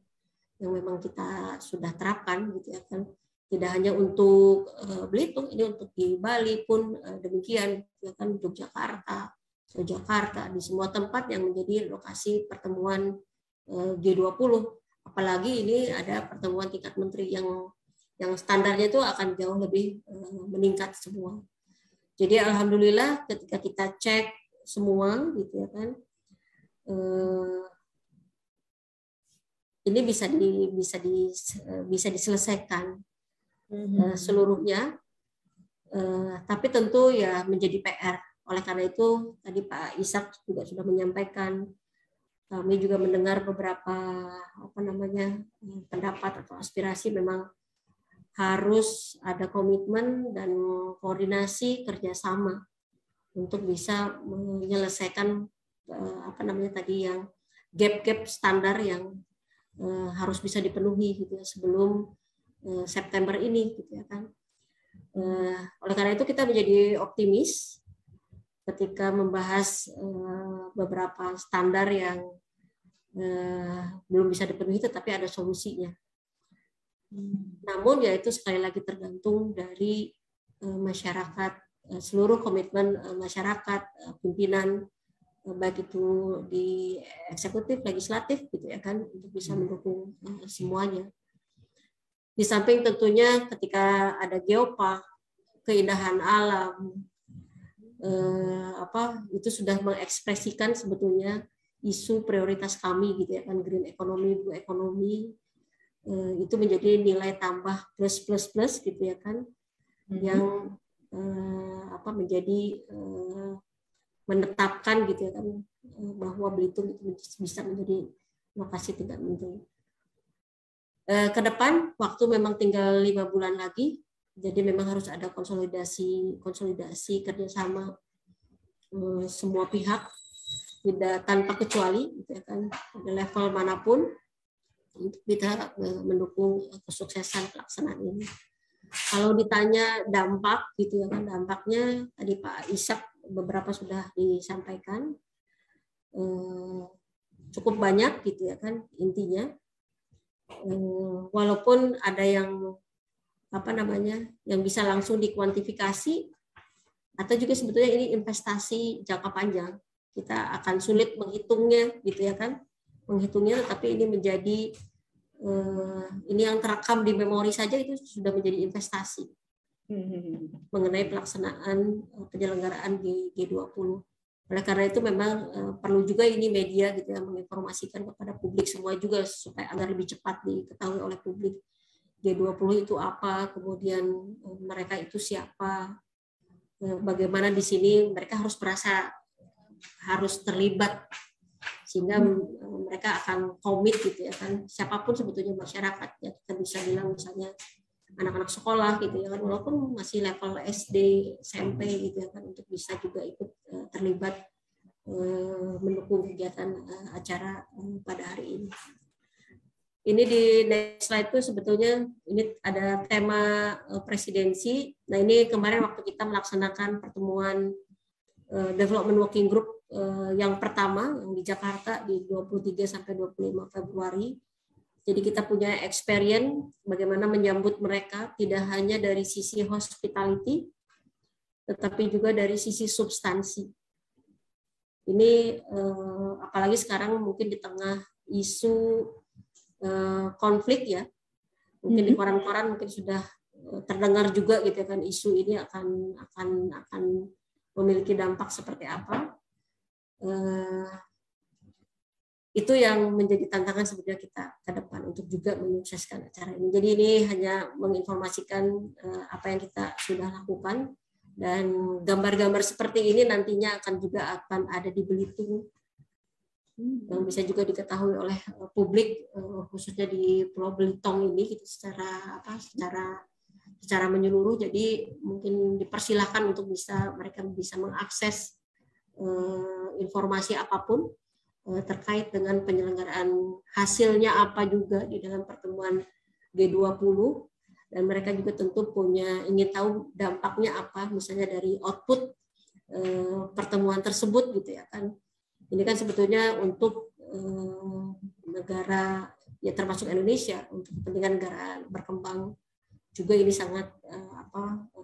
S5: yang memang kita sudah terapkan gitu ya kan. Tidak hanya untuk Belitung, ini untuk di Bali pun demikian ya kan, Yogyakarta, di semua tempat yang menjadi lokasi pertemuan G20. Apalagi ini ada pertemuan tingkat menteri yang standarnya itu akan jauh lebih meningkat semua. Jadi alhamdulillah ketika kita cek semua gitu ya kan, ini bisa diselesaikan seluruhnya, tapi tentu ya menjadi PR. Oleh karena itu tadi Pak Ishak juga sudah menyampaikan, kami juga mendengar beberapa pendapat atau aspirasi, memang harus ada komitmen dan koordinasi kerjasama untuk bisa menyelesaikan tadi yang gap standar yang harus bisa dipenuhi gitu ya, sebelum September ini gitu ya kan. Oleh karena itu kita menjadi optimis ketika membahas beberapa standar yang belum bisa dipenuhi tetapi ada solusinya. Namun ya itu sekali lagi tergantung dari masyarakat, seluruh komitmen masyarakat, pimpinan baik itu di eksekutif, legislatif gitu ya kan, untuk bisa mendukung semuanya. Di samping tentunya ketika ada geopark, keindahan alam, itu sudah mengekspresikan sebetulnya isu prioritas kami gitu ya kan, green economy, blue economy, itu menjadi nilai tambah plus gitu ya kan, yang menjadi menetapkan gitu ya kan, bahwa Belitung itu bisa menjadi lokasi 3 menteri. Ke depan waktu memang tinggal 5 bulan lagi, jadi memang harus ada konsolidasi kerjasama semua pihak, tidak tanpa kecuali gitu ya kan, pada level manapun untuk kita mendukung kesuksesan pelaksanaan ini. Kalau ditanya dampak gitu ya kan, dampaknya tadi Pak Ishak beberapa sudah disampaikan, cukup banyak gitu ya kan intinya. Walaupun ada yang yang bisa langsung dikuantifikasi, atau juga sebetulnya ini investasi jangka panjang, kita akan sulit menghitungnya gitu ya kan, tetapi ini menjadi ini yang terekam di memori saja itu sudah menjadi investasi mengenai pelaksanaan penyelenggaraan G20. Oleh karena itu memang perlu juga ini media gitu ya, menginformasikan kepada publik semua juga supaya agar lebih cepat diketahui oleh publik G20 itu apa, kemudian mereka itu siapa, bagaimana di sini mereka harus terlibat sehingga mereka akan komit gitu ya kan, siapapun sebetulnya masyarakat ya, kita bisa bilang misalnya anak-anak sekolah gitu ya kan, walaupun masih level SD, SMP gitu ya kan, untuk bisa juga ikut terlibat mendukung kegiatan acara pada hari ini. Ini di next slide itu sebetulnya ini ada tema presidensi. Nah ini kemarin waktu kita melaksanakan pertemuan Development Working Group yang pertama yang di Jakarta di 23 sampai 25 Februari. Jadi kita punya experience bagaimana menyambut mereka tidak hanya dari sisi hospitality, tetapi juga dari sisi substansi. Ini apalagi sekarang mungkin di tengah isu konflik ya, mungkin di koran-koran mungkin sudah terdengar juga gitu kan, isu ini akan memiliki dampak seperti apa. Itu yang menjadi tantangan sebetulnya kita ke depan untuk juga menyukseskan acara ini. Jadi ini hanya menginformasikan apa yang kita sudah lakukan, dan gambar-gambar seperti ini nantinya akan ada di Belitung yang bisa juga diketahui oleh publik, khususnya di Pulau Belitung ini gitu, secara menyeluruh. Jadi mungkin dipersilahkan untuk mereka bisa mengakses informasi apapun terkait dengan penyelenggaraan, hasilnya apa juga di dalam pertemuan G20, dan mereka juga tentu ingin tahu dampaknya apa misalnya dari output pertemuan tersebut gitu ya kan. Ini kan sebetulnya untuk negara ya termasuk Indonesia, untuk kepentingan negara berkembang juga ini sangat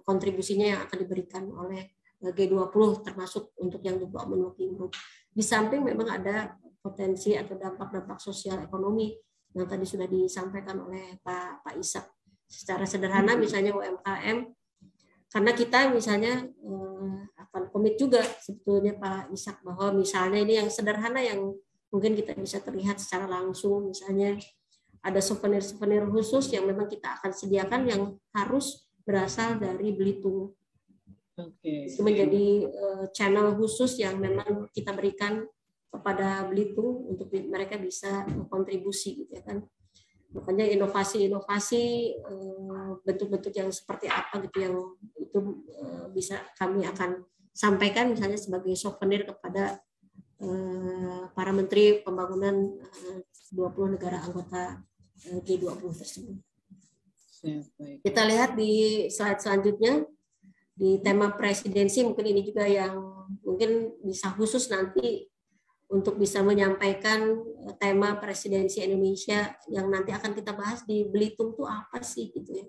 S5: kontribusinya yang akan diberikan oleh G20 termasuk untuk yang Development Working Group. Di samping memang ada potensi atau dampak-dampak sosial ekonomi yang tadi sudah disampaikan oleh Pak Ishak. Secara sederhana misalnya UMKM, karena kita misalnya akan komit juga sebetulnya Pak Ishak, bahwa misalnya ini yang sederhana yang mungkin kita bisa terlihat secara langsung, misalnya ada souvenir-souvenir khusus yang memang kita akan sediakan yang harus berasal dari Belitung. Itu menjadi channel khusus yang memang kita berikan kepada Belitung untuk mereka bisa kontribusi gitu ya kan. Makanya inovasi-inovasi bentuk-bentuk yang seperti apa gitu yang itu bisa kami akan sampaikan misalnya sebagai souvenir kepada para menteri pembangunan 20 negara anggota G20 tersebut. Kita lihat di slide selanjutnya. Di tema presidensi mungkin ini juga yang mungkin bisa khusus nanti untuk bisa menyampaikan tema presidensi Indonesia yang nanti akan kita bahas di Belitung itu apa sih gitu ya.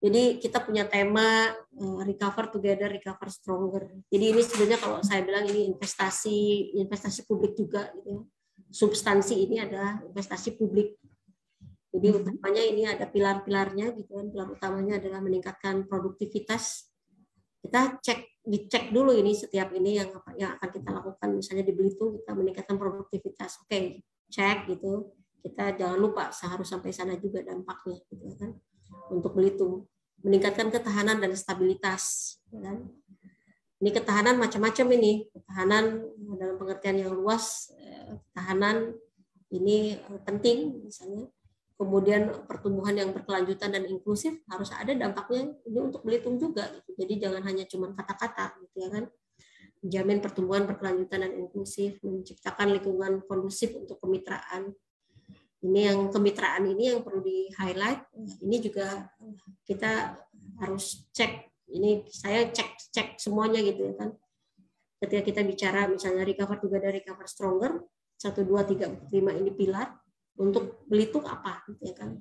S5: Jadi kita punya tema Recover Together, Recover Stronger. Jadi ini sebenarnya kalau saya bilang ini investasi publik juga gitu ya. Substansi ini adalah investasi publik. Jadi utamanya ini ada pilar-pilarnya gitu kan. Pilar utamanya adalah meningkatkan produktivitas. kita dicek dulu ini setiap ini yang akan kita lakukan. Misalnya di Belitung kita meningkatkan produktivitas, oke, cek gitu. Kita jangan lupa harus sampai sana juga dampaknya, gitu kan. Untuk Belitung meningkatkan ketahanan dan stabilitas, kan. Ini ketahanan macam-macam ini, ketahanan dalam pengertian yang luas, ketahanan ini penting misalnya. Kemudian pertumbuhan yang berkelanjutan dan inklusif harus ada dampaknya ini untuk Belitung juga, gitu. Jadi jangan hanya cuma kata-kata, gitu ya kan. Menjamin pertumbuhan berkelanjutan dan inklusif, menciptakan lingkungan kondusif untuk kemitraan. Ini yang kemitraan ini yang perlu di-highlight. Ini juga kita harus cek. Ini saya cek semuanya gitu ya kan. Ketika kita bicara misalnya recover together, recover stronger, 1, 2, 3, 4, 5 ini pilar. Untuk Belitung apa, gitu ya kan?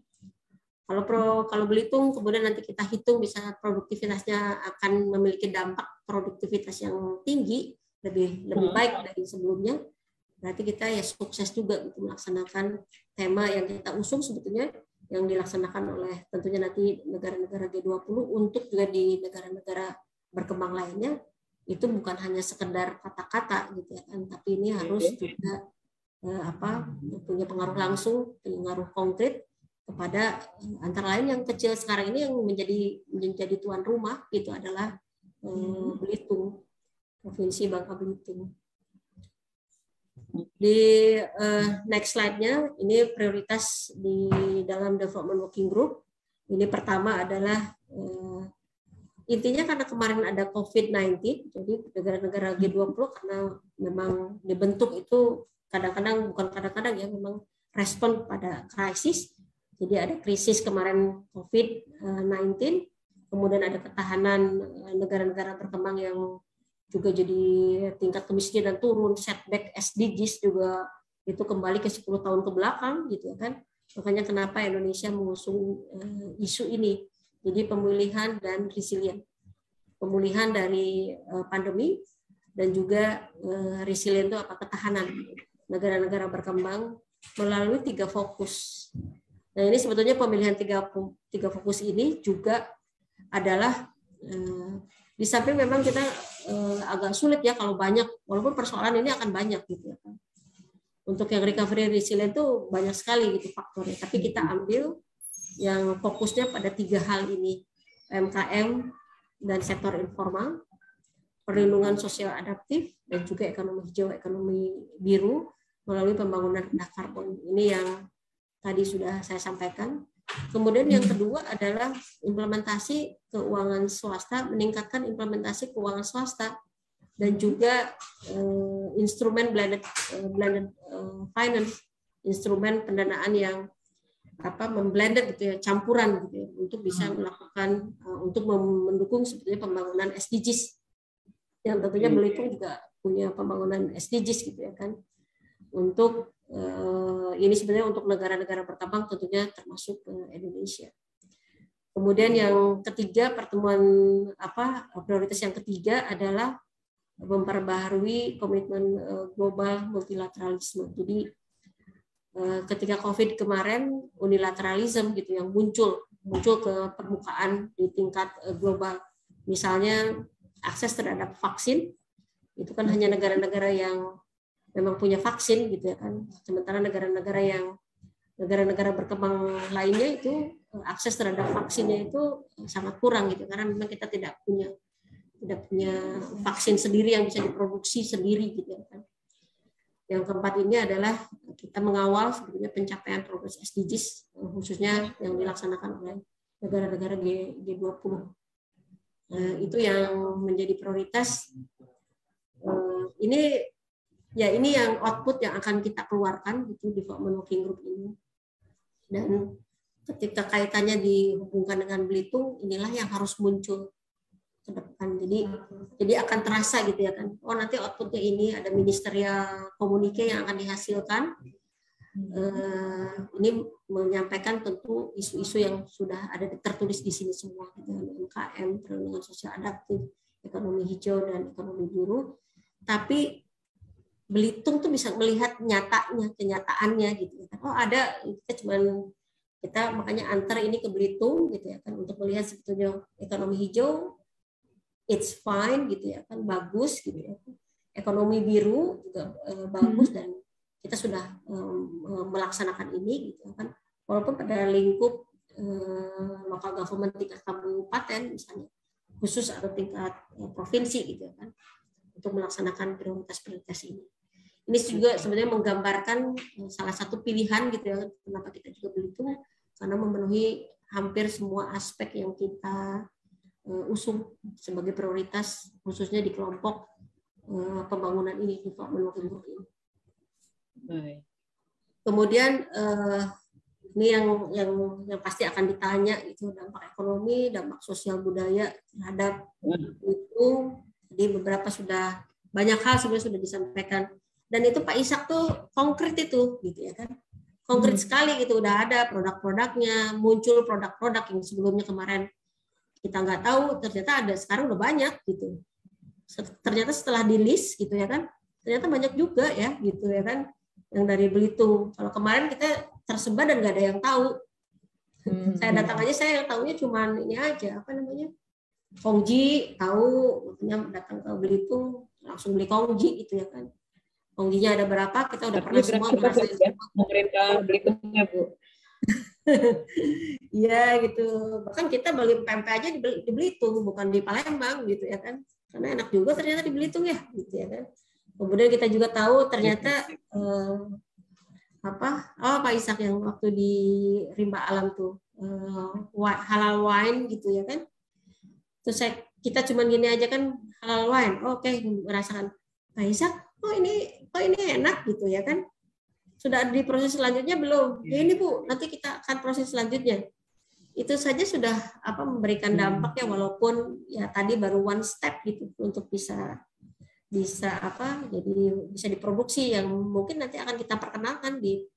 S5: Kalau Belitung kemudian nanti kita hitung bisa produktivitasnya akan memiliki dampak produktivitas yang tinggi, lebih baik dari sebelumnya. Berarti kita ya sukses juga gitu melaksanakan tema yang kita usung sebetulnya yang dilaksanakan oleh tentunya nanti negara-negara G20 untuk juga di negara-negara berkembang lainnya. Itu bukan hanya sekedar kata-kata gitu ya kan, tapi ini harus juga punya pengaruh langsung, pengaruh konkret kepada antara lain yang kecil sekarang ini yang menjadi tuan rumah itu adalah Belitung, Provinsi Bangka Belitung. Di next slide-nya ini prioritas di dalam Development Working Group. Ini pertama adalah intinya karena kemarin ada COVID-19, jadi negara-negara G20 karena memang dibentuk itu kadang-kadang ya memang respon pada krisis. Jadi ada krisis kemarin COVID-19, kemudian ada ketahanan negara-negara berkembang yang juga jadi tingkat kemiskinan turun, setback SDGs juga itu kembali ke 10 tahun ke belakang gitu kan. Makanya kenapa Indonesia mengusung isu ini. Jadi pemulihan dan resilient. Pemulihan dari pandemi dan juga resilient itu apa? Ketahanan negara-negara berkembang melalui 3 fokus. Nah ini sebetulnya pemilihan tiga fokus ini juga adalah di samping memang kita agak sulit ya kalau banyak, walaupun persoalan ini akan banyak gitu ya. Untuk yang recovery resilient itu banyak sekali gitu faktornya, tapi kita ambil yang fokusnya pada 3 hal ini, UMKM dan sektor informal, perlindungan sosial adaptif, dan juga ekonomi hijau, ekonomi biru melalui pembangunan rendah karbon. Ini yang tadi sudah saya sampaikan. Kemudian yang kedua adalah implementasi keuangan swasta, meningkatkan implementasi keuangan swasta, dan juga instrumen blended finance, instrumen pendanaan yang memblended gitu ya, campuran gitu ya, untuk bisa melakukan untuk mendukung sebetulnya pembangunan SDGs yang tentunya Belitung juga punya pembangunan SDGs gitu ya kan. Untuk ini sebenarnya untuk negara-negara berkembang tentunya termasuk Indonesia. Kemudian yang ketiga prioritas yang ketiga adalah memperbaharui komitmen global multilateralisme. Jadi ketika COVID kemarin unilateralisme gitu yang muncul ke permukaan di tingkat global. Misalnya akses terhadap vaksin itu kan hanya negara-negara yang memang punya vaksin gitu ya kan. Sementara negara-negara berkembang lainnya itu akses terhadap vaksinnya itu sangat kurang gitu karena memang kita tidak punya vaksin sendiri yang bisa diproduksi sendiri gitu ya kan. Yang keempat ini adalah kita mengawal sebetulnya pencapaian progres SDGs khususnya yang dilaksanakan oleh negara-negara G20. Itu yang menjadi prioritas. Ini yang output yang akan kita keluarkan gitu di Development Working Group ini. Dan ketika kaitannya dihubungkan dengan Belitung, inilah yang harus muncul ke depan. Jadi akan terasa gitu ya kan. Oh nanti outputnya ini ada ministerial communique yang akan dihasilkan. Ini menyampaikan tentu isu-isu yang sudah ada tertulis di sini semua. Gitu. UMKM, perlindungan sosial adaptif, ekonomi hijau dan ekonomi biru. Tapi Belitung tuh bisa melihat kenyataannya gitu kan. Oh ada, kita makanya antar ini ke Belitung gitu ya kan untuk melihat sebetulnya ekonomi hijau it's fine gitu ya kan, bagus gitu ya. Ekonomi biru juga bagus dan kita sudah melaksanakan ini gitu kan. Walaupun pada lingkup local government tingkat kabupaten misalnya khusus atau tingkat provinsi gitu kan untuk melaksanakan prioritas-prioritas ini. Ini juga sebenarnya menggambarkan salah satu pilihan gitu ya kenapa kita juga Belitung, karena memenuhi hampir semua aspek yang kita usung sebagai prioritas khususnya di kelompok pembangunan ini, development working group ini. Kemudian ini yang pasti akan ditanya itu dampak ekonomi, dampak sosial budaya terhadap itu. Jadi beberapa sudah banyak hal sebenarnya sudah disampaikan dan itu Pak Ishak tuh konkret itu gitu ya kan. Konkret sekali gitu, udah ada produk-produknya, muncul produk-produk yang sebelumnya kemarin kita nggak tahu, ternyata ada sekarang udah banyak gitu. Ternyata setelah di list gitu ya kan, ternyata banyak juga ya gitu ya kan, yang dari Belitung. Kalau kemarin kita tersebar dan nggak ada yang tahu. Saya datang aja, saya tahunya cuma ini aja, apa namanya, kongji, tahu, makanya datang ke Belitung langsung beli kongji gitu ya kan. Kongjinya ada berapa, kita udah pernah semua ngerasain semua.
S3: Pemerintah Belitungnya Bu.
S5: Iya gitu, bahkan kita beli pempek aja di Belitung, bukan di Palembang gitu ya kan, karena enak juga ternyata di Belitung ya gitu ya kan. Kemudian kita juga tahu ternyata Pak Ishak yang waktu di Rimba Alam tuh halal wine gitu ya kan, terus kita cuma gini aja kan halal wine, oke, merasakan Pak Ishak, oh ini enak gitu ya kan. Sudah ada di proses selanjutnya belum? Ya ini Bu, nanti kita akan proses selanjutnya. Itu saja sudah memberikan dampak ya, walaupun ya tadi baru one step gitu untuk bisa jadi bisa diproduksi yang mungkin nanti akan kita perkenalkan di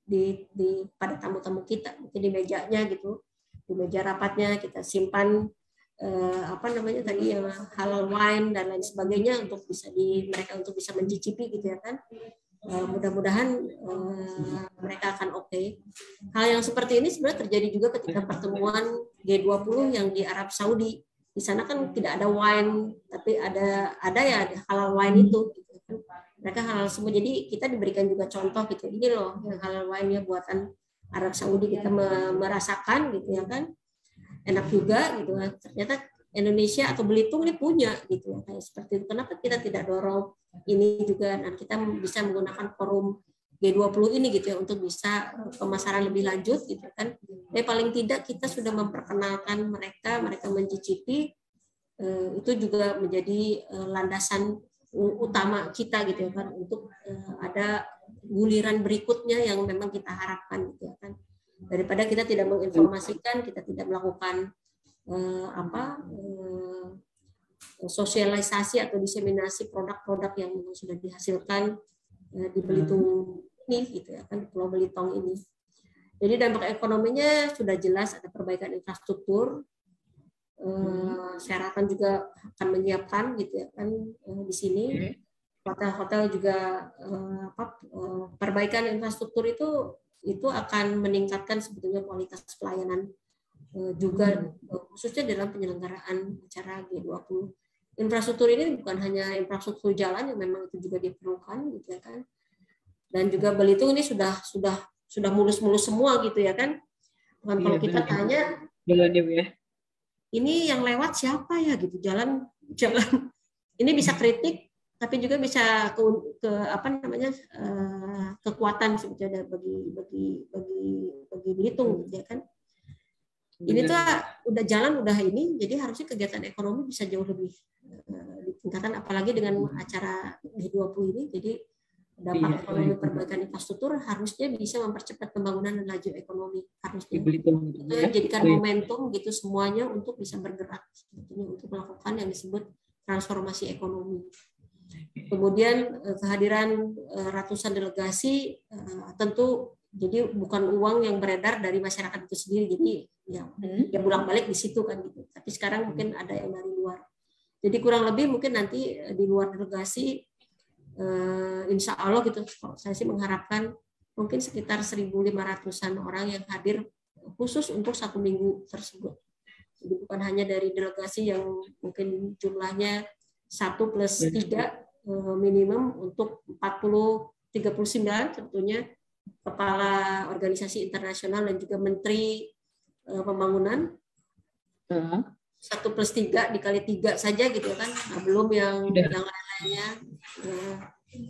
S5: pada tamu-tamu kita, mungkin di mejanya gitu, di meja rapatnya kita simpan tadi yang halal wine dan lain sebagainya untuk bisa mereka untuk bisa mencicipi gitu ya kan. Mudah-mudahan mereka akan oke. Hal yang seperti ini sebenarnya terjadi juga ketika pertemuan G20 yang di Arab Saudi. Di sana kan tidak ada wine, tapi ada ya halal wine itu. Gitu. Mereka halal semua. Jadi kita diberikan juga contoh gitu. Ini loh yang halal wine-nya buatan Arab Saudi, kita merasakan gitu ya kan. Enak juga gitu. Ternyata Indonesia atau Belitung ini punya gitu ya kayak seperti itu. Kenapa kita tidak dorong ini juga dan kita bisa menggunakan forum G20 ini gitu ya untuk bisa pemasaran lebih lanjut gitu kan. Tapi paling tidak kita sudah memperkenalkan mereka mencicipi, itu juga menjadi landasan utama kita gitu ya kan untuk ada guliran berikutnya yang memang kita harapkan gitu ya kan. Daripada kita tidak menginformasikan, kita tidak melakukan sosialisasi atau diseminasi produk-produk yang sudah dihasilkan di Belitung ini gitu ya kan, Pulau Belitung ini. Jadi dampak ekonominya sudah jelas, ada perbaikan infrastruktur. Saya akan juga akan menyiapkan gitu ya kan di sini hotel-hotel juga perbaikan infrastruktur itu akan meningkatkan sebetulnya kualitas pelayanan juga khususnya dalam penyelenggaraan acara G20. Infrastruktur ini bukan hanya infrastruktur jalan yang memang itu juga diperlukan gitu ya kan. Dan juga Belitung ini sudah mulus-mulus semua gitu ya kan. Bukan kalau kita tanya ini yang lewat siapa ya gitu, jalan ini bisa kritik tapi juga bisa kekuatan sebetulnya bagi Belitung gitu ya kan. Ini tuh udah jalan udah ini, jadi harusnya kegiatan ekonomi bisa jauh lebih ditingkatkan, apalagi dengan acara G20 ini. Jadi dampak ekonomi perbaikan infrastruktur harusnya bisa mempercepat pembangunan dan laju ekonomi, harusnya jadikan momentum gitu semuanya untuk bisa bergerak sebetulnya untuk melakukan yang disebut transformasi ekonomi. Kemudian kehadiran ratusan delegasi tentu jadi bukan uang yang beredar dari masyarakat itu sendiri, jadi ya bolak-balik di situ kan gitu. Tapi sekarang mungkin ada yang dari luar. Jadi kurang lebih mungkin nanti di luar delegasi, insya Allah gitu, saya sih mengharapkan mungkin sekitar 1.500-an orang yang hadir khusus untuk 1 minggu tersebut. Jadi bukan hanya dari delegasi yang mungkin jumlahnya 1+3 minimum untuk 39 tentunya kepala organisasi internasional dan juga menteri pembangunan. 1+3 dikali 3 saja gitu kan, nah, belum yang lain-lainnya.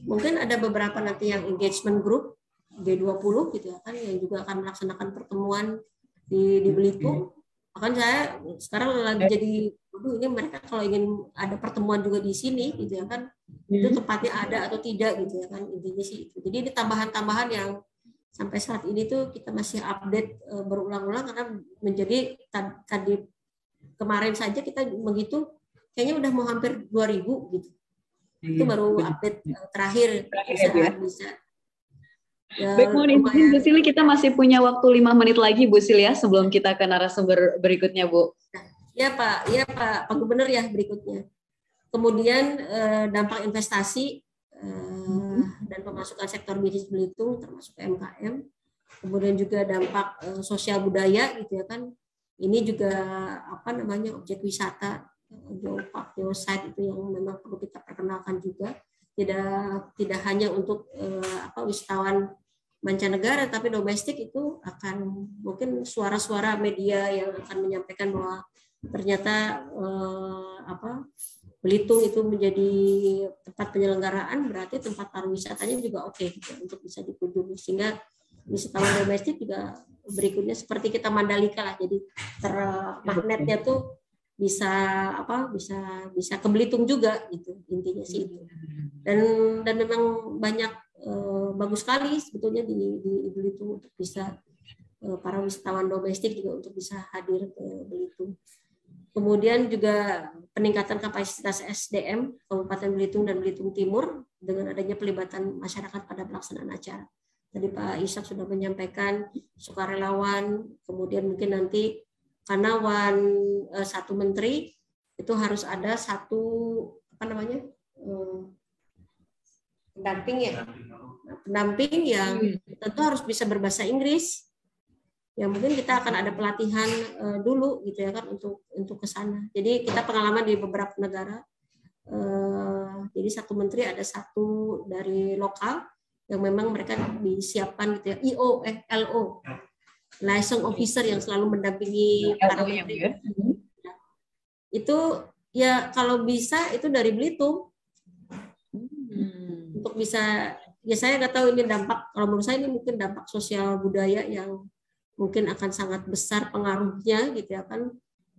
S5: Mungkin ada beberapa nanti yang engagement group G20 gitu ya kan, yang juga akan melaksanakan pertemuan di Belitung. Bahkan saya sekarang lagi jadi, ini mereka kalau ingin ada pertemuan juga di sini gitu ya kan, itu tempatnya ada atau tidak gitu ya kan, intinya sih itu. Jadi ini tambahan-tambahan yang sampai saat ini tuh kita masih update berulang-ulang, karena menjadi tadi kemarin saja kita menghitung kayaknya udah mau hampir 2.000 gitu. Itu baru update terakhir bisa.
S1: Ya, baik, mohon izin Bu Sili, kita masih punya waktu 5 menit lagi Bu Sili ya, sebelum kita ke narasumber berikutnya Bu.
S5: Ya Pak Gubernur ya, berikutnya. Kemudian dampak investasi dan pemasukan sektor bisnis Belitung termasuk UMKM. Kemudian juga dampak sosial budaya gitu ya kan. Ini juga objek wisata geopark, geosite itu yang memang perlu kita perkenalkan juga. Tidak hanya untuk wisatawan mancanegara, tapi domestik itu akan mungkin suara-suara media yang akan menyampaikan bahwa ternyata Belitung itu menjadi tempat penyelenggaraan, berarti tempat pariwisatanya juga oke gitu, untuk bisa dikunjungi, sehingga wisatawan domestik juga berikutnya seperti kita Mandalika lah, jadi magnetnya tuh bisa ke Belitung juga gitu, intinya sih itu. Dan memang banyak bagus sekali sebetulnya di Belitung untuk bisa para wisatawan domestik juga untuk bisa hadir ke Belitung. Kemudian juga peningkatan kapasitas SDM Kabupaten Belitung dan Belitung Timur dengan adanya pelibatan masyarakat pada pelaksanaan acara. Tadi Pak Ishak sudah menyampaikan sukarelawan, kemudian mungkin nanti karena satu menteri itu harus ada satu pendamping yang tentu harus bisa berbahasa Inggris. Yang mungkin kita akan ada pelatihan dulu gitu ya kan untuk ke sana. Jadi kita pengalaman di beberapa negara. Jadi satu menteri ada satu dari lokal yang memang mereka disiapkan gitu ya, LO, liaison officer yang selalu mendampingi para menteri. Itu ya kalau bisa itu dari Belitung. Untuk bisa, ya saya nggak tahu ini dampak, kalau menurut saya ini mungkin dampak sosial budaya yang mungkin akan sangat besar pengaruhnya gitu ya kan,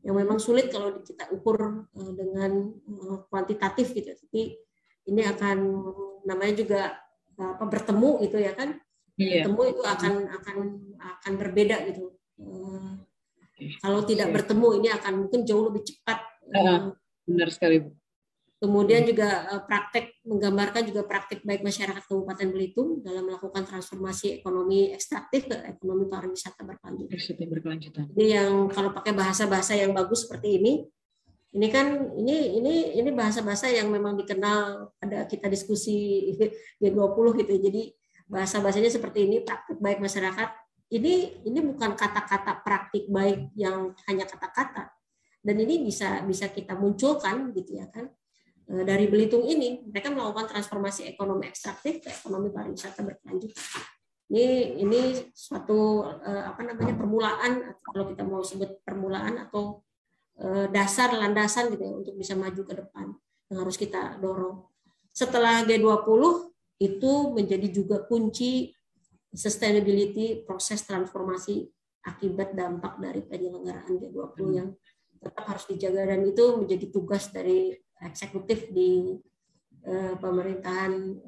S5: yang memang sulit kalau kita ukur dengan kuantitatif gitu, tapi ini akan namanya juga bertemu gitu ya kan, bertemu itu akan berbeda gitu. Kalau tidak bertemu ini akan mungkin jauh lebih cepat.
S1: Benar sekali Bu.
S5: Kemudian juga menggambarkan juga praktik baik masyarakat Kabupaten Belitung dalam melakukan transformasi ekonomi ekstraktif ke ekonomi pariwisata berkelanjutan. Jadi yang kalau pakai bahasa-bahasa yang bagus seperti ini kan ini bahasa-bahasa yang memang dikenal pada kita diskusi G20 gitu. Jadi bahasa-bahasanya seperti ini, praktik baik masyarakat. Ini bukan kata-kata praktik baik yang hanya kata-kata. Dan ini bisa kita munculkan gitu ya kan. Dari Belitung ini mereka melakukan transformasi ekonomi ekstraktif ke ekonomi pariwisata berkelanjutan. Ini suatu permulaan, kalau kita mau sebut permulaan atau landasan gitu ya, untuk bisa maju ke depan yang harus kita dorong. Setelah G20 itu menjadi juga kunci sustainability, proses transformasi akibat dampak dari penyelenggaraan G20 yang tetap harus dijaga, dan itu menjadi tugas dari eksekutif di pemerintahan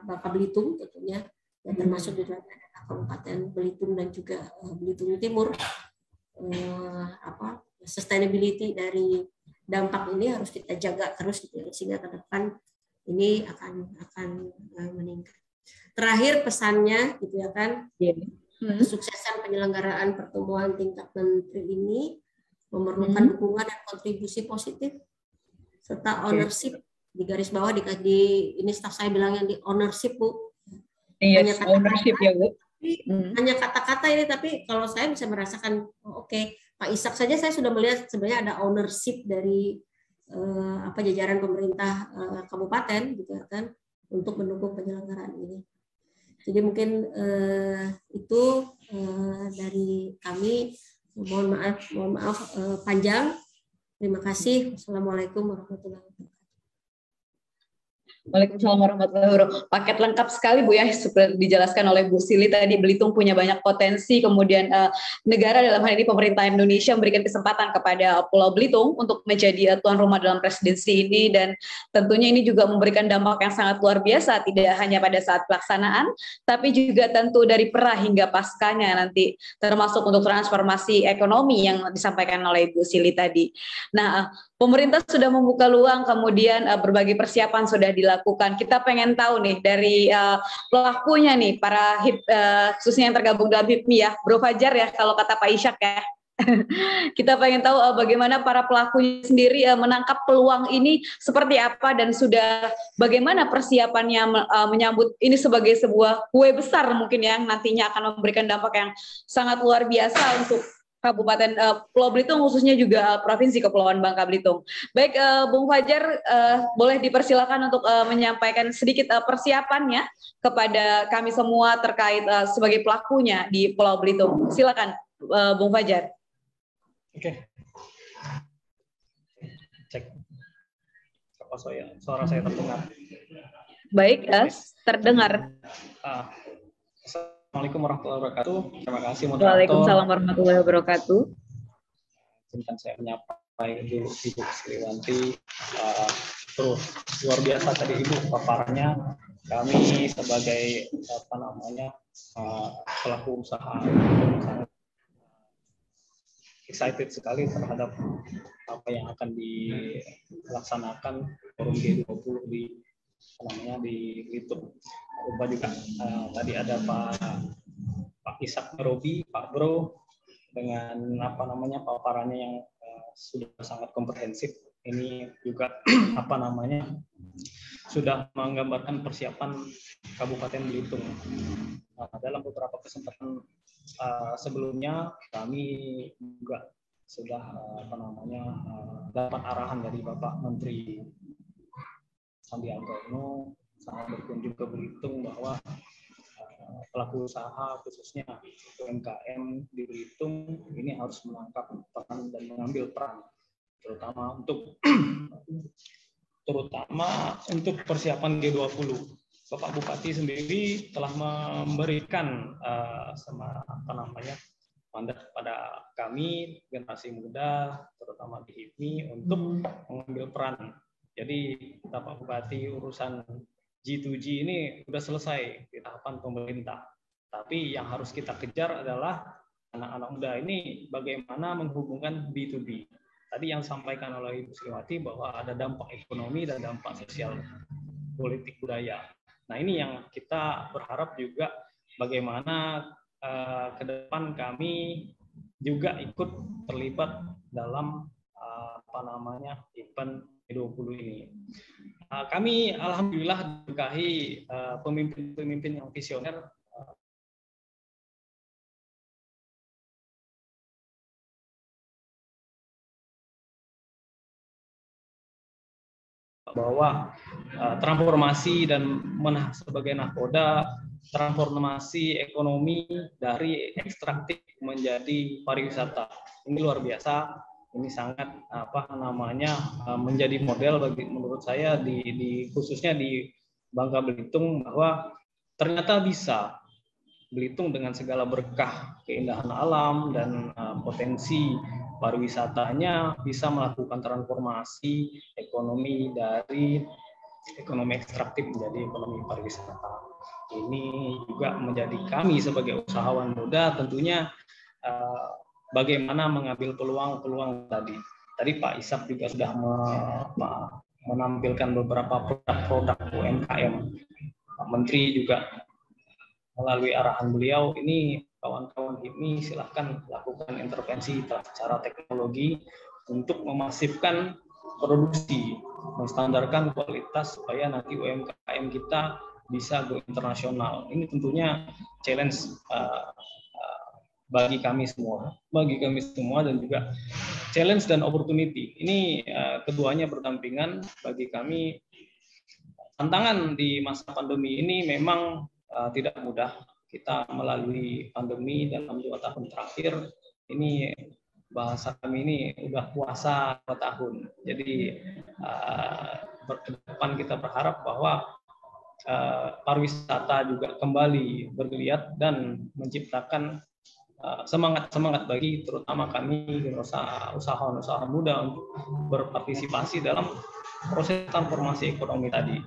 S5: Bangka Belitung tentunya, dan termasuk di dalamnya Kabupaten Belitung dan juga Belitung Timur. Sustainability dari dampak ini harus kita jaga terus gitu, sehingga ke depan ini akan meningkat. Terakhir pesannya gitu ya kan, kesuksesan penyelenggaraan pertemuan tingkat menteri ini memerlukan dukungan dan kontribusi positif serta ownership. Di garis bawah di ini staff saya bilangnya di ownership Bu.
S1: Yes, ownership ya Bu.
S5: Hanya kata-kata ini, tapi kalau saya bisa merasakan oke, Pak Ishak saja saya sudah melihat sebenarnya ada ownership dari jajaran pemerintah kabupaten gitu kan untuk mendukung penyelenggaraan ini. Jadi mungkin itu dari kami. Mohon maaf panjang. Terima kasih. Assalamualaikum warahmatullahi wabarakatuh.
S1: Waalaikumsalam warahmatullahi wabarakatuh. Paket lengkap sekali Bu ya, seperti dijelaskan oleh Bu Sili tadi. Belitung punya banyak potensi, kemudian negara dalam hal ini pemerintah Indonesia memberikan kesempatan kepada Pulau Belitung untuk menjadi tuan rumah dalam presidensi ini, dan tentunya ini juga memberikan dampak yang sangat luar biasa, tidak hanya pada saat pelaksanaan, tapi juga tentu dari pra hingga paskanya nanti, termasuk untuk transformasi ekonomi yang disampaikan oleh Bu Sili tadi. Nah, pemerintah sudah membuka ruang, kemudian berbagai persiapan sudah dilakukan. Kita pengen tahu nih dari pelakunya nih, para khususnya yang tergabung dalam HIPMI ya, Bro Fajar ya, kalau kata Pak Ishak ya. Kita pengen tahu bagaimana para pelakunya sendiri menangkap peluang ini seperti apa, dan sudah bagaimana persiapannya menyambut ini sebagai sebuah kue besar mungkin yang nantinya akan memberikan dampak yang sangat luar biasa untuk Kabupaten Pulau Belitung, khususnya juga Provinsi Kepulauan Bangka Belitung. Baik, Bung Fajar, boleh dipersilakan untuk menyampaikan sedikit persiapannya kepada kami semua terkait sebagai pelakunya di Pulau Belitung. Silakan, Bung Fajar.
S6: Oke. Cek. Apa suara saya terdengar?
S1: Baik, terdengar.
S6: Assalamualaikum warahmatullahi wabarakatuh. Terima kasih moderator.
S1: Waalaikumsalam warahmatullahi wabarakatuh.
S6: Izinkan saya menyampaikan dulu Ibu Sriwanti. Terus luar biasa tadi Ibu paparannya. Kami sebagai pelaku usaha sangat excited sekali terhadap apa yang akan dilaksanakan forum G20 di Belitung. Lupa juga tadi ada Pak Ishak Robi, Pak Bro, dengan paparannya yang sudah sangat komprehensif. Ini juga sudah menggambarkan persiapan Kabupaten Belitung. Dalam beberapa kesempatan sebelumnya kami juga sudah dapat arahan dari Bapak Menteri Sandiaga Uno saat berkunjung ke Belitung bahwa pelaku usaha khususnya UMKM di Belitung ini harus menangkap peran dan mengambil peran, terutama untuk persiapan G20. Bapak Bupati sendiri telah memberikan mandat kepada kami generasi muda, terutama di HIPMI, untuk mengambil peran. Jadi Bapak Bupati, urusan G2G ini sudah selesai di tahapan pemerintah. Tapi yang harus kita kejar adalah anak-anak muda ini bagaimana menghubungkan B2B. Tadi yang disampaikan oleh Ibu Sriwati bahwa ada dampak ekonomi dan dampak sosial politik budaya. Nah, ini yang kita berharap juga bagaimana ke depan kami juga ikut terlibat dalam event G20 ini. Kami alhamdulillah diberkahi pemimpin-pemimpin yang visioner bahwa transformasi dan sebagai nahkoda, transformasi ekonomi dari ekstraktif menjadi pariwisata. Ini luar biasa. Ini sangat menjadi model bagi menurut saya khususnya di Bangka Belitung, bahwa ternyata bisa Belitung dengan segala berkah keindahan alam dan potensi pariwisatanya bisa melakukan transformasi ekonomi dari ekonomi ekstraktif menjadi ekonomi pariwisata. Ini juga menjadi kami sebagai usahawan muda tentunya bagaimana mengambil peluang-peluang tadi. Tadi Pak Ishak juga sudah menampilkan beberapa produk-produk UMKM. Pak Menteri juga melalui arahan beliau, ini kawan-kawan HIPMI silahkan lakukan intervensi secara teknologi untuk memasifkan produksi, menstandarkan kualitas supaya nanti UMKM kita bisa go internasional. Ini tentunya challenge bagi kami semua dan juga challenge dan opportunity. Ini keduanya berdampingan bagi kami. Tantangan di masa pandemi ini memang tidak mudah. Kita melalui pandemi dalam 2 tahun terakhir ini, bahasa kami ini udah puasa 2 tahun. Jadi ke depan kita berharap bahwa pariwisata juga kembali bergeliat dan menciptakan semangat bagi terutama kami usahawan muda untuk berpartisipasi dalam proses transformasi ekonomi tadi.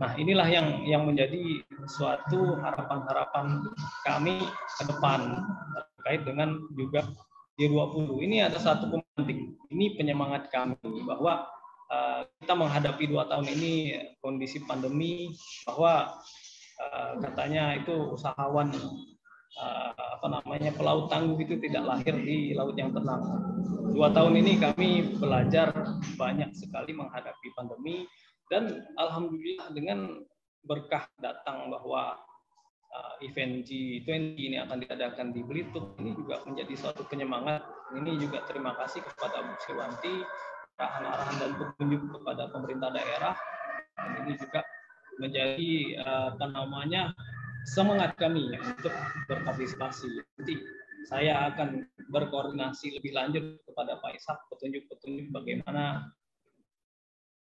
S6: Nah, inilah yang menjadi suatu harapan kami ke depan terkait dengan juga G20. Ini ada satu penting. Ini penyemangat kami bahwa kita menghadapi 2 tahun ini kondisi pandemi, bahwa katanya itu usahawan pelaut tangguh itu tidak lahir di laut yang tenang. 2 tahun ini kami belajar banyak sekali menghadapi pandemi, dan alhamdulillah dengan berkah datang bahwa event G20 ini akan diadakan di Belitung, ini juga menjadi suatu penyemangat. Ini juga terima kasih kepada Bu Sriwanti, arahan-arahan dan petunjuk kepada pemerintah daerah. Dan ini juga menjadi semangat kami untuk berpartisipasi. Nanti saya akan berkoordinasi lebih lanjut kepada Pak Ishak, petunjuk-petunjuk bagaimana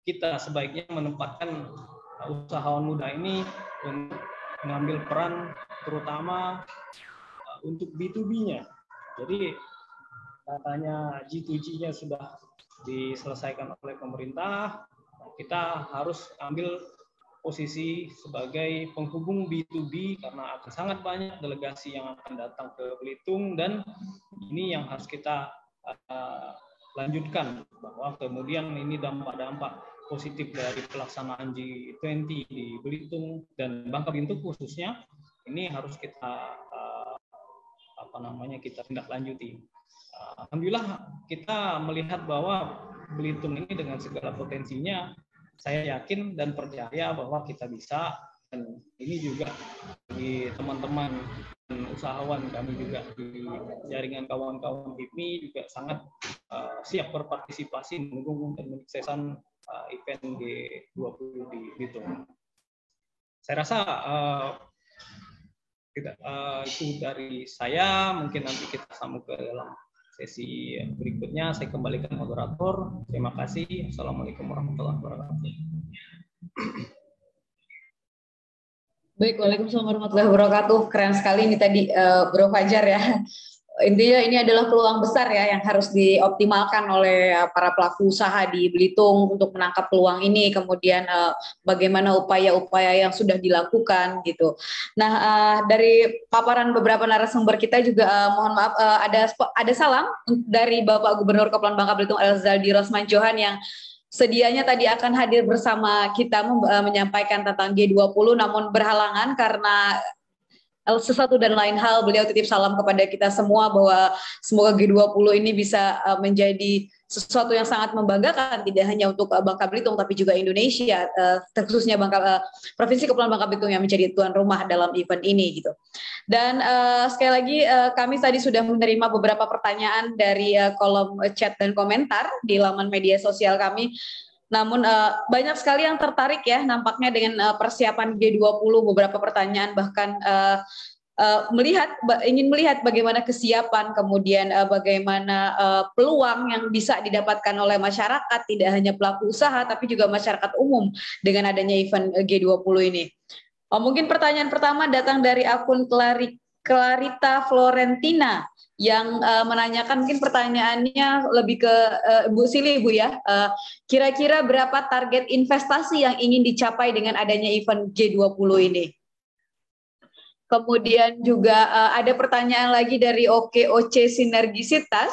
S6: kita sebaiknya menempatkan usahawan muda ini untuk mengambil peran terutama untuk B2B-nya. Jadi katanya G2G-nya sudah diselesaikan oleh pemerintah, kita harus ambil posisi sebagai penghubung B2B karena akan sangat banyak delegasi yang akan datang ke Belitung, dan ini yang harus kita lanjutkan, bahwa kemudian ini dampak-dampak positif dari pelaksanaan G20 di Belitung dan Bangka Belitung khususnya, ini harus kita kita tindak lanjuti. Alhamdulillah kita melihat bahwa Belitung ini dengan segala potensinya, saya yakin dan percaya bahwa kita bisa, dan ini juga bagi teman-teman usahawan kami juga di jaringan kawan-kawan HIPMI juga sangat siap berpartisipasi mendukung dan menyukseskan event G20 di Belitung. Saya rasa itu dari saya. Mungkin nanti kita sambung ke dalam sesi berikutnya. Saya kembalikan moderator. Terima kasih. Assalamualaikum warahmatullahi wabarakatuh.
S1: Baik, waalaikumsalam warahmatullahi wabarakatuh. Keren sekali ini tadi Bro Fajar ya. Intinya ini adalah peluang besar ya yang harus dioptimalkan oleh para pelaku usaha di Belitung untuk menangkap peluang ini. Kemudian bagaimana upaya-upaya yang sudah dilakukan gitu. Nah, dari paparan beberapa narasumber kita juga mohon maaf ada salam dari Bapak Gubernur Kepulauan Bangka Belitung Elzaldi Rosman Johan yang sedianya tadi akan hadir bersama kita menyampaikan tentang G20, namun berhalangan karena sesuatu dan lain hal. Beliau titip salam kepada kita semua bahwa semoga G20 ini bisa menjadi sesuatu yang sangat membanggakan, tidak hanya untuk Bangka Belitung tapi juga Indonesia, khususnya Provinsi Kepulauan Bangka Belitung yang menjadi tuan rumah dalam event ini gitu. Dan sekali lagi kami tadi sudah menerima beberapa pertanyaan dari kolom chat dan komentar di laman media sosial kami. Namun banyak sekali yang tertarik ya nampaknya dengan persiapan G20, beberapa pertanyaan bahkan ingin melihat bagaimana kesiapan, kemudian bagaimana peluang yang bisa didapatkan oleh masyarakat, tidak hanya pelaku usaha tapi juga masyarakat umum dengan adanya event G20 ini. Mungkin pertanyaan pertama datang dari akun Clarita Florentina yang menanyakan, mungkin pertanyaannya lebih ke Bu Sili, Bu ya. Kira-kira berapa target investasi yang ingin dicapai dengan adanya event G20 ini? Kemudian juga ada pertanyaan lagi dari OKOC Sinergisitas,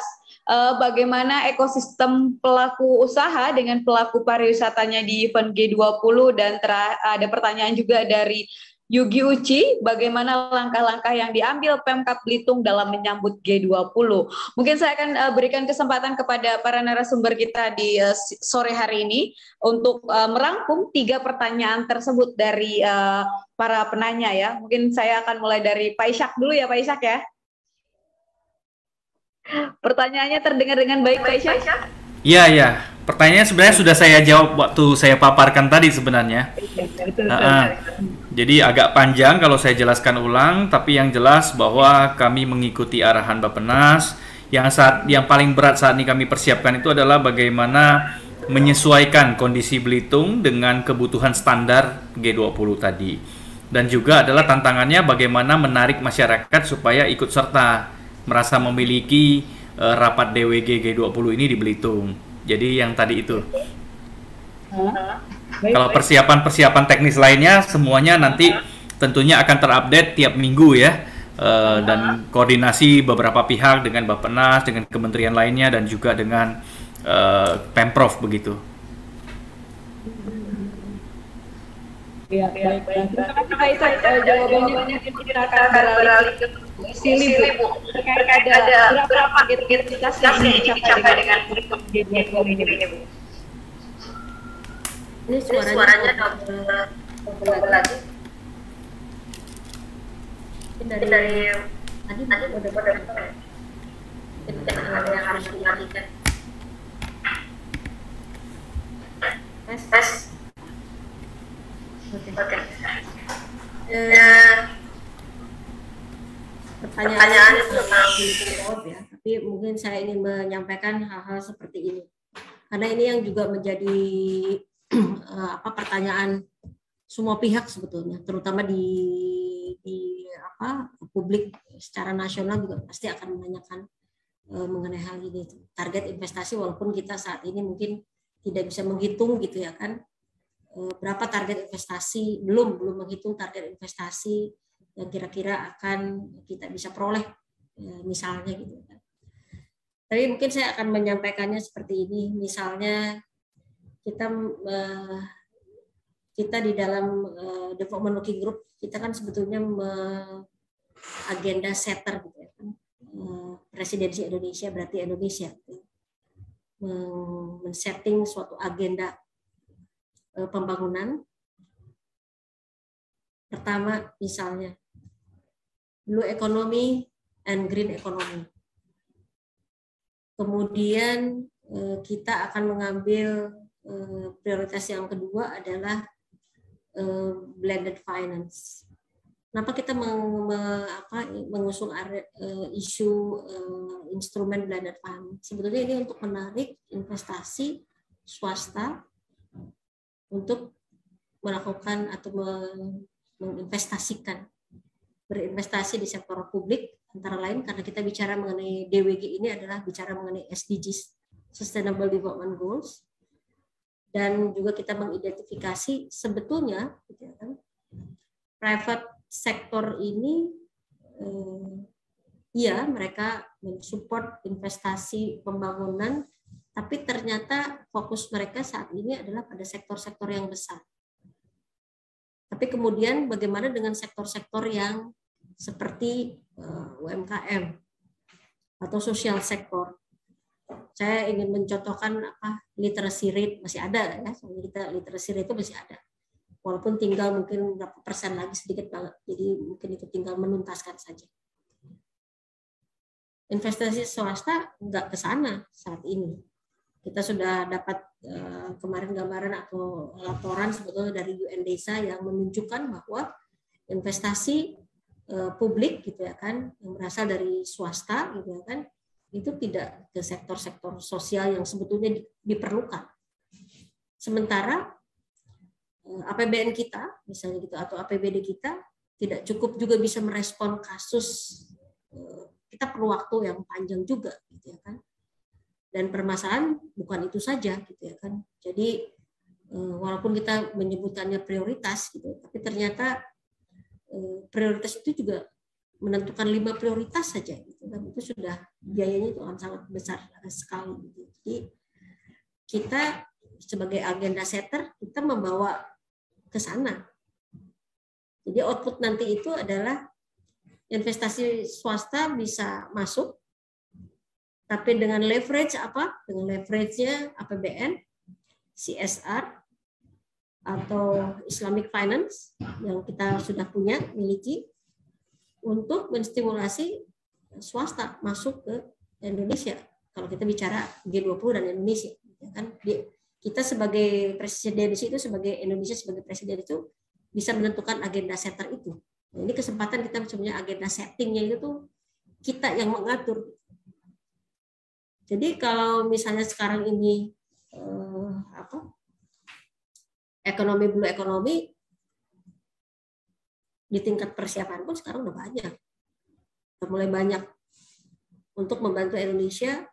S1: bagaimana ekosistem pelaku usaha dengan pelaku pariwisatanya di event G20, dan ada pertanyaan juga dari Yugi Uci, bagaimana langkah-langkah yang diambil Pemkab Belitung dalam menyambut G20. Mungkin saya akan berikan kesempatan kepada para narasumber kita di sore hari ini untuk merangkum 3 pertanyaan tersebut dari para penanya ya. Mungkin saya akan mulai dari Pak Ishak dulu ya, Pak Ishak ya. Pertanyaannya terdengar dengan baik, Pak Isyam?
S2: Iya, iya. Pertanyaannya sebenarnya sudah saya jawab waktu saya paparkan tadi sebenarnya. Jadi agak panjang kalau saya jelaskan ulang, tapi yang jelas bahwa kami mengikuti arahan Bappenas. Yang paling berat saat ini kami persiapkan itu adalah bagaimana menyesuaikan kondisi Belitung dengan kebutuhan standar G20 tadi. Dan juga adalah tantangannya bagaimana menarik masyarakat supaya ikut serta merasa memiliki rapat DWG G20 ini di Belitung. Jadi yang tadi itu. Kalau persiapan teknis lainnya semuanya nanti tentunya akan terupdate tiap minggu ya. Dan koordinasi beberapa pihak dengan Bappenas, dengan kementerian lainnya dan juga dengan Pemprov begitu.
S1: Ya, baik. Terima kasih jawabannya. Kita akan beralih ke Silibu. Terkait ada berapa target yang dicapai dengan G20 ini, Bu?
S5: Ini suaranya double lagi. Dari tadi udah ada yang harus dimatikan. Tes. Oke. Pertanyaan itu jawab ya, tapi mungkin saya ingin menyampaikan hal-hal seperti ini karena ini yang juga menjadi pertanyaan semua pihak sebetulnya, terutama di publik secara nasional juga pasti akan menanyakan mengenai hal ini, target investasi, walaupun kita saat ini mungkin tidak bisa menghitung gitu ya kan, berapa target investasi, belum menghitung target investasi yang kira-kira akan kita bisa peroleh misalnya gitu kan. Tapi mungkin saya akan menyampaikannya seperti ini, misalnya kita di dalam Development Working Group kita kan sebetulnya agenda setter gitu ya kan. Presidensi Indonesia berarti Indonesia men-setting suatu agenda pembangunan. Pertama misalnya blue economy and green economy. Kemudian kita akan mengambil prioritas yang kedua adalah blended finance. Kenapa kita mengusung isu instrumen blended finance? Sebetulnya ini untuk menarik investasi swasta untuk melakukan atau menginvestasikan, berinvestasi di sektor publik, antara lain karena kita bicara mengenai DWG ini adalah bicara mengenai SDGs, Sustainable Development Goals, dan juga kita mengidentifikasi sebetulnya gitu kan, private sektor ini ya mereka mensupport investasi pembangunan, tapi ternyata fokus mereka saat ini adalah pada sektor-sektor yang besar. Tapi kemudian bagaimana dengan sektor-sektor yang seperti UMKM atau sosial sektor? Saya ingin mencontohkan literacy rate masih ada ya, kita literacy rate itu masih ada. Walaupun tinggal mungkin berapa persen lagi, sedikit banget. Jadi mungkin itu tinggal menuntaskan saja. Investasi swasta nggak ke sana saat ini. Kita sudah dapat kemarin gambaran atau laporan sebetulnya dari UN Desa yang menunjukkan bahwa investasi publik gitu ya kan, yang berasal dari swasta gitu ya kan, itu tidak ke sektor-sektor sosial yang sebetulnya diperlukan. Sementara APBN kita misalnya gitu atau APBD kita tidak cukup juga bisa merespon kasus, kita perlu waktu yang panjang juga gitu ya kan. Dan permasalahan bukan itu saja gitu ya kan. Jadi walaupun kita menyebutkannya prioritas gitu, tapi ternyata prioritas itu juga menentukan 5 prioritas saja gitu kan. Itu sudah biayanya itu akan sangat besar sekali gitu. Jadi kita sebagai agenda setter kita membawa ke sana. Jadi output nanti itu adalah investasi swasta bisa masuk, tapi dengan leverage apa? Dengan leverage-nya APBN, CSR, atau Islamic Finance yang kita sudah miliki untuk menstimulasi swasta masuk ke Indonesia. Kalau kita bicara G20 dan Indonesia, ya kan? Kita sebagai presidensi itu, sebagai Indonesia sebagai presiden itu bisa menentukan agenda setter itu. Nah, ini kesempatan kita sebenarnya agenda settingnya itu tuh kita yang mengatur. Jadi kalau misalnya sekarang ini ekonomi blue ekonomi di tingkat persiapan pun sekarang udah banyak, udah mulai banyak untuk membantu Indonesia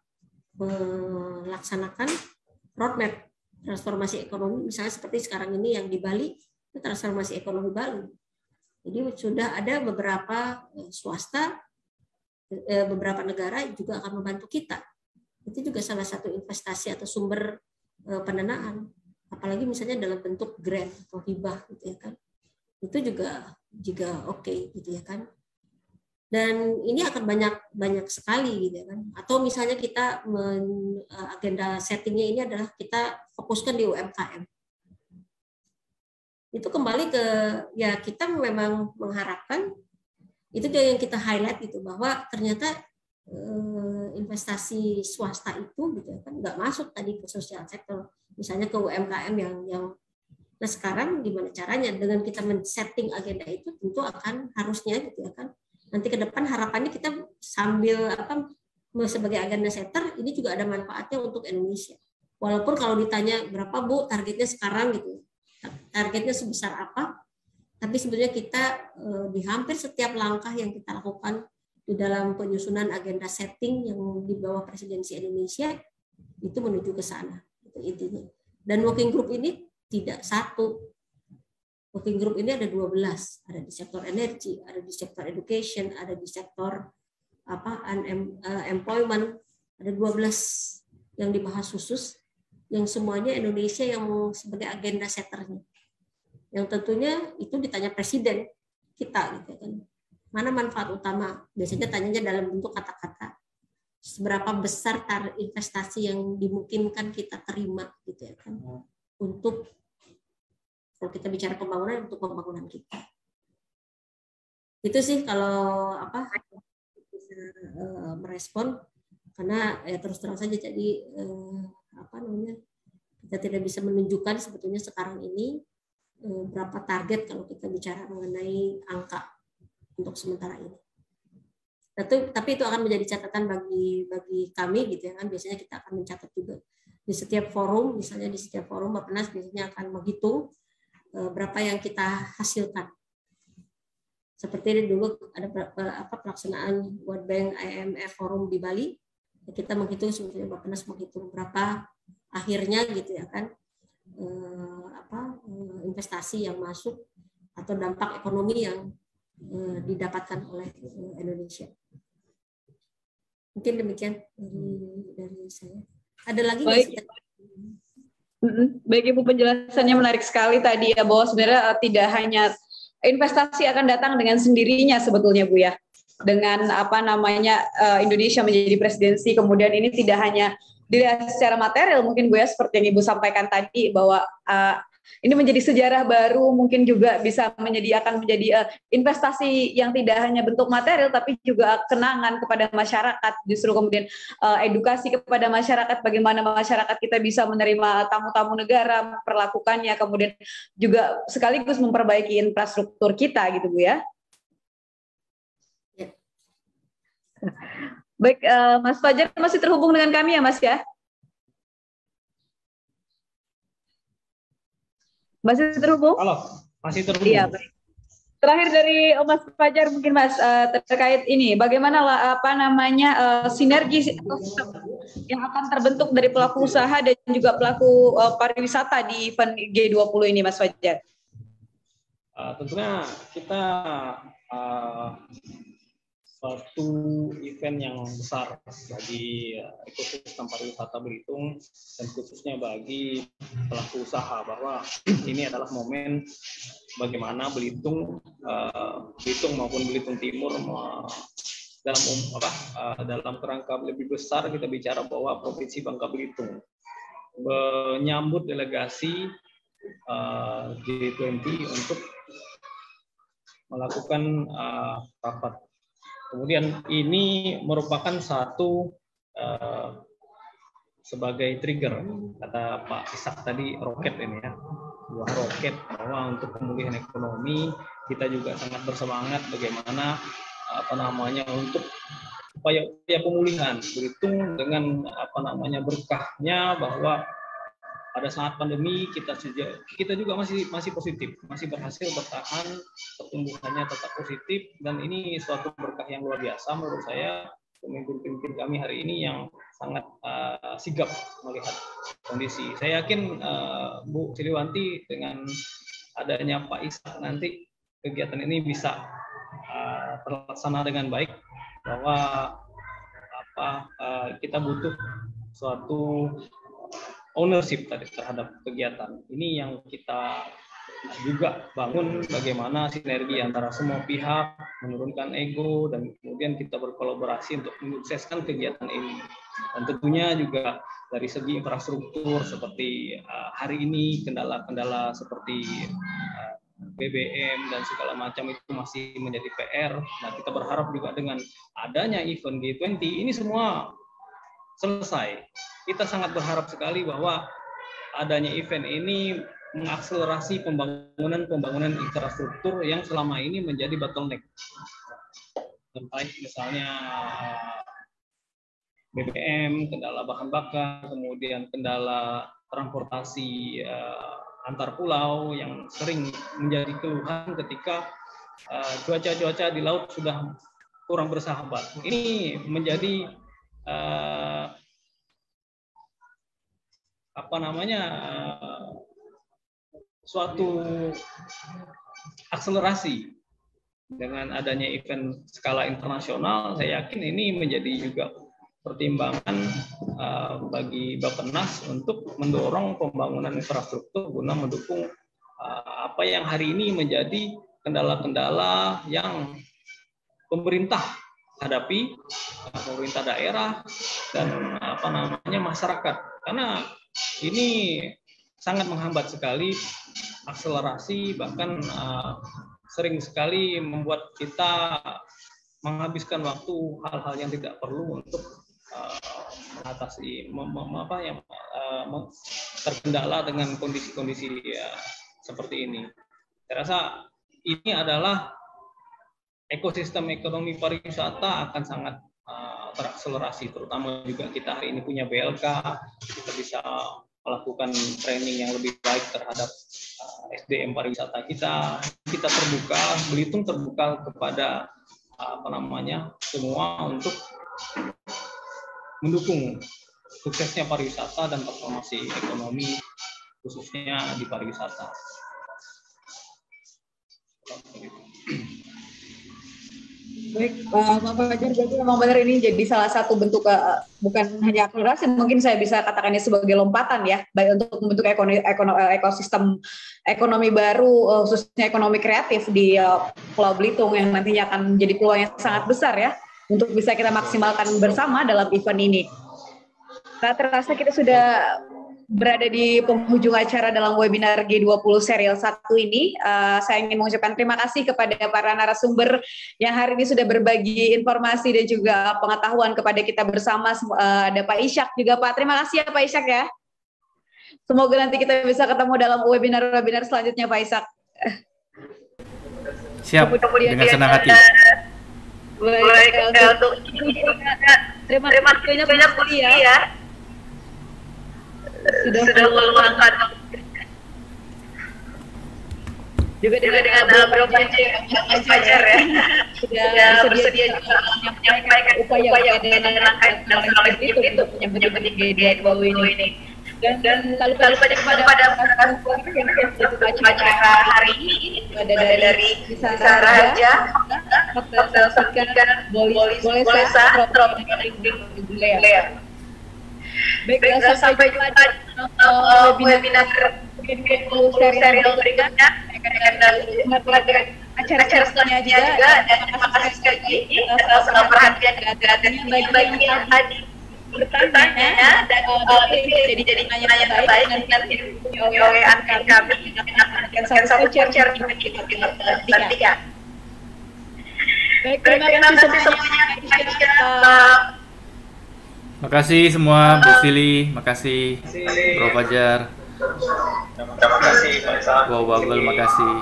S5: melaksanakan roadmap transformasi ekonomi, misalnya seperti sekarang ini yang di Bali itu transformasi ekonomi Bali. Jadi sudah ada beberapa swasta, beberapa negara juga akan membantu kita. Itu juga salah satu investasi atau sumber pendanaan, apalagi misalnya dalam bentuk grant atau hibah gitu ya kan. Itu juga oke gitu ya kan. Dan ini akan banyak sekali gitu ya kan. Atau misalnya kita agenda settingnya ini adalah kita fokuskan di UMKM. Itu kembali ke ya kita memang mengharapkan itu juga yang kita highlight gitu, bahwa ternyata investasi swasta itu gitu ya kan nggak masuk tadi ke sosial sektor, misalnya ke UMKM yang nah sekarang gimana caranya dengan kita men-setting agenda itu, tentu akan harusnya gitu ya kan nanti ke depan harapannya kita sambil sebagai agenda setter ini juga ada manfaatnya untuk Indonesia. Walaupun kalau ditanya berapa Bu targetnya sekarang gitu, targetnya sebesar apa, tapi sebenarnya kita di hampir setiap langkah yang kita lakukan di dalam penyusunan agenda setting yang di bawah presidensi Indonesia itu menuju ke sana, itu intinya. Dan working group ini tidak satu, working group ini ada 12, ada di sektor energi, ada di sektor education, ada di sektor employment, ada 12 yang dibahas khusus, yang semuanya Indonesia yang sebagai agenda setternya. Yang tentunya itu ditanya presiden kita gitu kan. Mana manfaat utama? Biasanya tanyanya dalam bentuk kata-kata. Seberapa besar investasi yang dimungkinkan kita terima gitu ya kan. Untuk kalau kita bicara pembangunan, untuk pembangunan kita. Itu sih kalau bisa merespon, karena ya terus terang saja jadi kita tidak bisa menunjukkan sebetulnya sekarang ini berapa target kalau kita bicara mengenai angka untuk sementara ini. Tapi itu akan menjadi catatan bagi kami gitu ya kan. Biasanya kita akan mencatat juga di setiap forum, misalnya di setiap forum Bappenas biasanya akan menghitung berapa yang kita hasilkan. Seperti dulu ada pelaksanaan World Bank IMF Forum di Bali, kita menghitung sebetulnya Bappenas menghitung berapa akhirnya gitu ya kan investasi yang masuk atau dampak ekonomi yang didapatkan oleh Indonesia. Mungkin demikian dari saya. Ada lagi nggak?
S1: Baik Ibu, penjelasannya menarik sekali tadi ya, bahwa sebenarnya tidak hanya investasi akan datang dengan sendirinya sebetulnya Bu ya. Dengan Indonesia menjadi presidensi, kemudian ini tidak hanya dilihat secara material mungkin Bu ya, seperti yang Ibu sampaikan tadi bahwa ini menjadi sejarah baru, mungkin juga bisa akan menjadi investasi yang tidak hanya bentuk material tapi juga kenangan kepada masyarakat, justru kemudian edukasi kepada masyarakat, bagaimana masyarakat kita bisa menerima tamu-tamu negara, memperlakukannya, kemudian juga sekaligus memperbaiki infrastruktur kita gitu Bu ya. Baik, Mas Fajar masih terhubung dengan kami ya Mas ya? Masih terhubung?
S6: Halo, masih terhubung.
S1: Iya, baik. Terakhir dari Mas Fajar mungkin Mas terkait ini, bagaimana sinergi yang akan terbentuk dari pelaku usaha dan juga pelaku pariwisata di event G20 ini Mas Fajar?
S6: Tentunya kita suatu event yang besar bagi ekosistem pariwisata Belitung dan khususnya bagi pelaku usaha, bahwa ini adalah momen bagaimana Belitung maupun Belitung Timur dalam kerangka lebih besar kita bicara bahwa Provinsi Bangka Belitung menyambut delegasi G20 untuk melakukan rapat. Kemudian ini merupakan satu sebagai trigger, kata Pak Ishak tadi, roket ini ya, buah roket, bahwa untuk pemulihan ekonomi kita juga sangat bersemangat bagaimana untuk upaya pemulihan, berhitung dengan berkahnya bahwa pada saat pandemi kita juga masih positif, masih berhasil bertahan, pertumbuhannya tetap positif, dan ini suatu berkah yang luar biasa menurut saya. Pemimpin kami hari ini yang sangat sigap melihat kondisi. Saya yakin Bu Siliwanti dengan adanya Pak Ishak nanti kegiatan ini bisa terlaksana dengan baik, bahwa kita butuh suatu ownership tadi terhadap kegiatan ini yang kita juga bangun, bagaimana sinergi antara semua pihak, menurunkan ego, dan kemudian kita berkolaborasi untuk menyukseskan kegiatan ini. Dan tentunya juga dari segi infrastruktur seperti hari ini kendala-kendala seperti BBM dan segala macam itu masih menjadi PR. Nah, kita berharap juga dengan adanya event G20 ini semua selesai. Kita sangat berharap sekali bahwa adanya event ini mengakselerasi pembangunan infrastruktur yang selama ini menjadi bottleneck. Terkait misalnya BBM, kendala bahan bakar, kemudian kendala transportasi antar pulau yang sering menjadi keluhan ketika cuaca di laut sudah kurang bersahabat. Ini menjadi suatu akselerasi. Dengan adanya event skala internasional, saya yakin ini menjadi juga pertimbangan bagi Bappenas untuk mendorong pembangunan infrastruktur guna mendukung apa yang hari ini menjadi kendala-kendala yang pemerintah hadapi, pemerintah daerah dan masyarakat, karena ini sangat menghambat sekali akselerasi, bahkan sering sekali membuat kita menghabiskan waktu hal-hal yang tidak perlu untuk mengatasi terkendala dengan kondisi-kondisi seperti ini. Saya rasa ini adalah ekosistem ekonomi pariwisata akan sangat terakselerasi, terutama juga kita hari ini punya BLK, kita bisa melakukan training yang lebih baik terhadap SDM pariwisata kita. Kita terbuka, Belitung terbuka kepada semua untuk mendukung suksesnya pariwisata dan transformasi ekonomi khususnya di pariwisata.
S1: Baik, Pak Fajar, jadi memang benar ini jadi salah satu bentuk bukan hanya akselerasi, mungkin saya bisa katakan ini sebagai lompatan ya, baik untuk membentuk ekosistem ekonomi baru, khususnya ekonomi kreatif di Pulau Belitung yang nantinya akan menjadi peluang yang sangat besar ya, untuk bisa kita maksimalkan bersama dalam event ini. Nah, terasa kita sudah berada di penghujung acara dalam webinar G20 serial 1 ini. Saya ingin mengucapkan terima kasih kepada para narasumber yang hari ini sudah berbagi informasi dan juga pengetahuan kepada kita bersama. Ada Pak Ishak juga, Pak. Terima kasih ya Pak Ishak ya. Semoga nanti kita bisa ketemu dalam webinar-webinar selanjutnya Pak Ishak.
S2: Siap, dengan senang hati.
S3: Baik, untuk
S1: terima kasih banyak ya. Sudah meluangkan juga dengan beberapa Fajar ya, sudah bersedia juga menyampaikan upaya dengan rangkaian itu untuk menyambut G20 ini. Dan lalu pada acara hari ini ada dari Saraja, Hotel Sultan, Bolesa, Lea. Baiklah, sampai jumpa webinar G20 serial berikutnya. Acara selanjutnya juga, dan terima kasih sekali lagi atas perhatian dan bagi yang hadir bertanya dan jadi nanya terbaik oleh admin kami akan satu share di kita. Baik, terima kasih semuanya.
S2: Makasih semua, Bu Sili, makasih Bro Fajar.
S4: Terima kasih Pak Isa.
S2: Wow Bubble, makasih.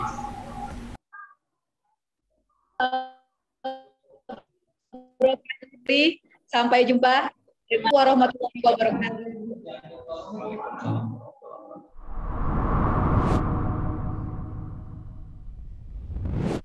S1: Sampai jumpa. Warahmatullahi wabarakatuh.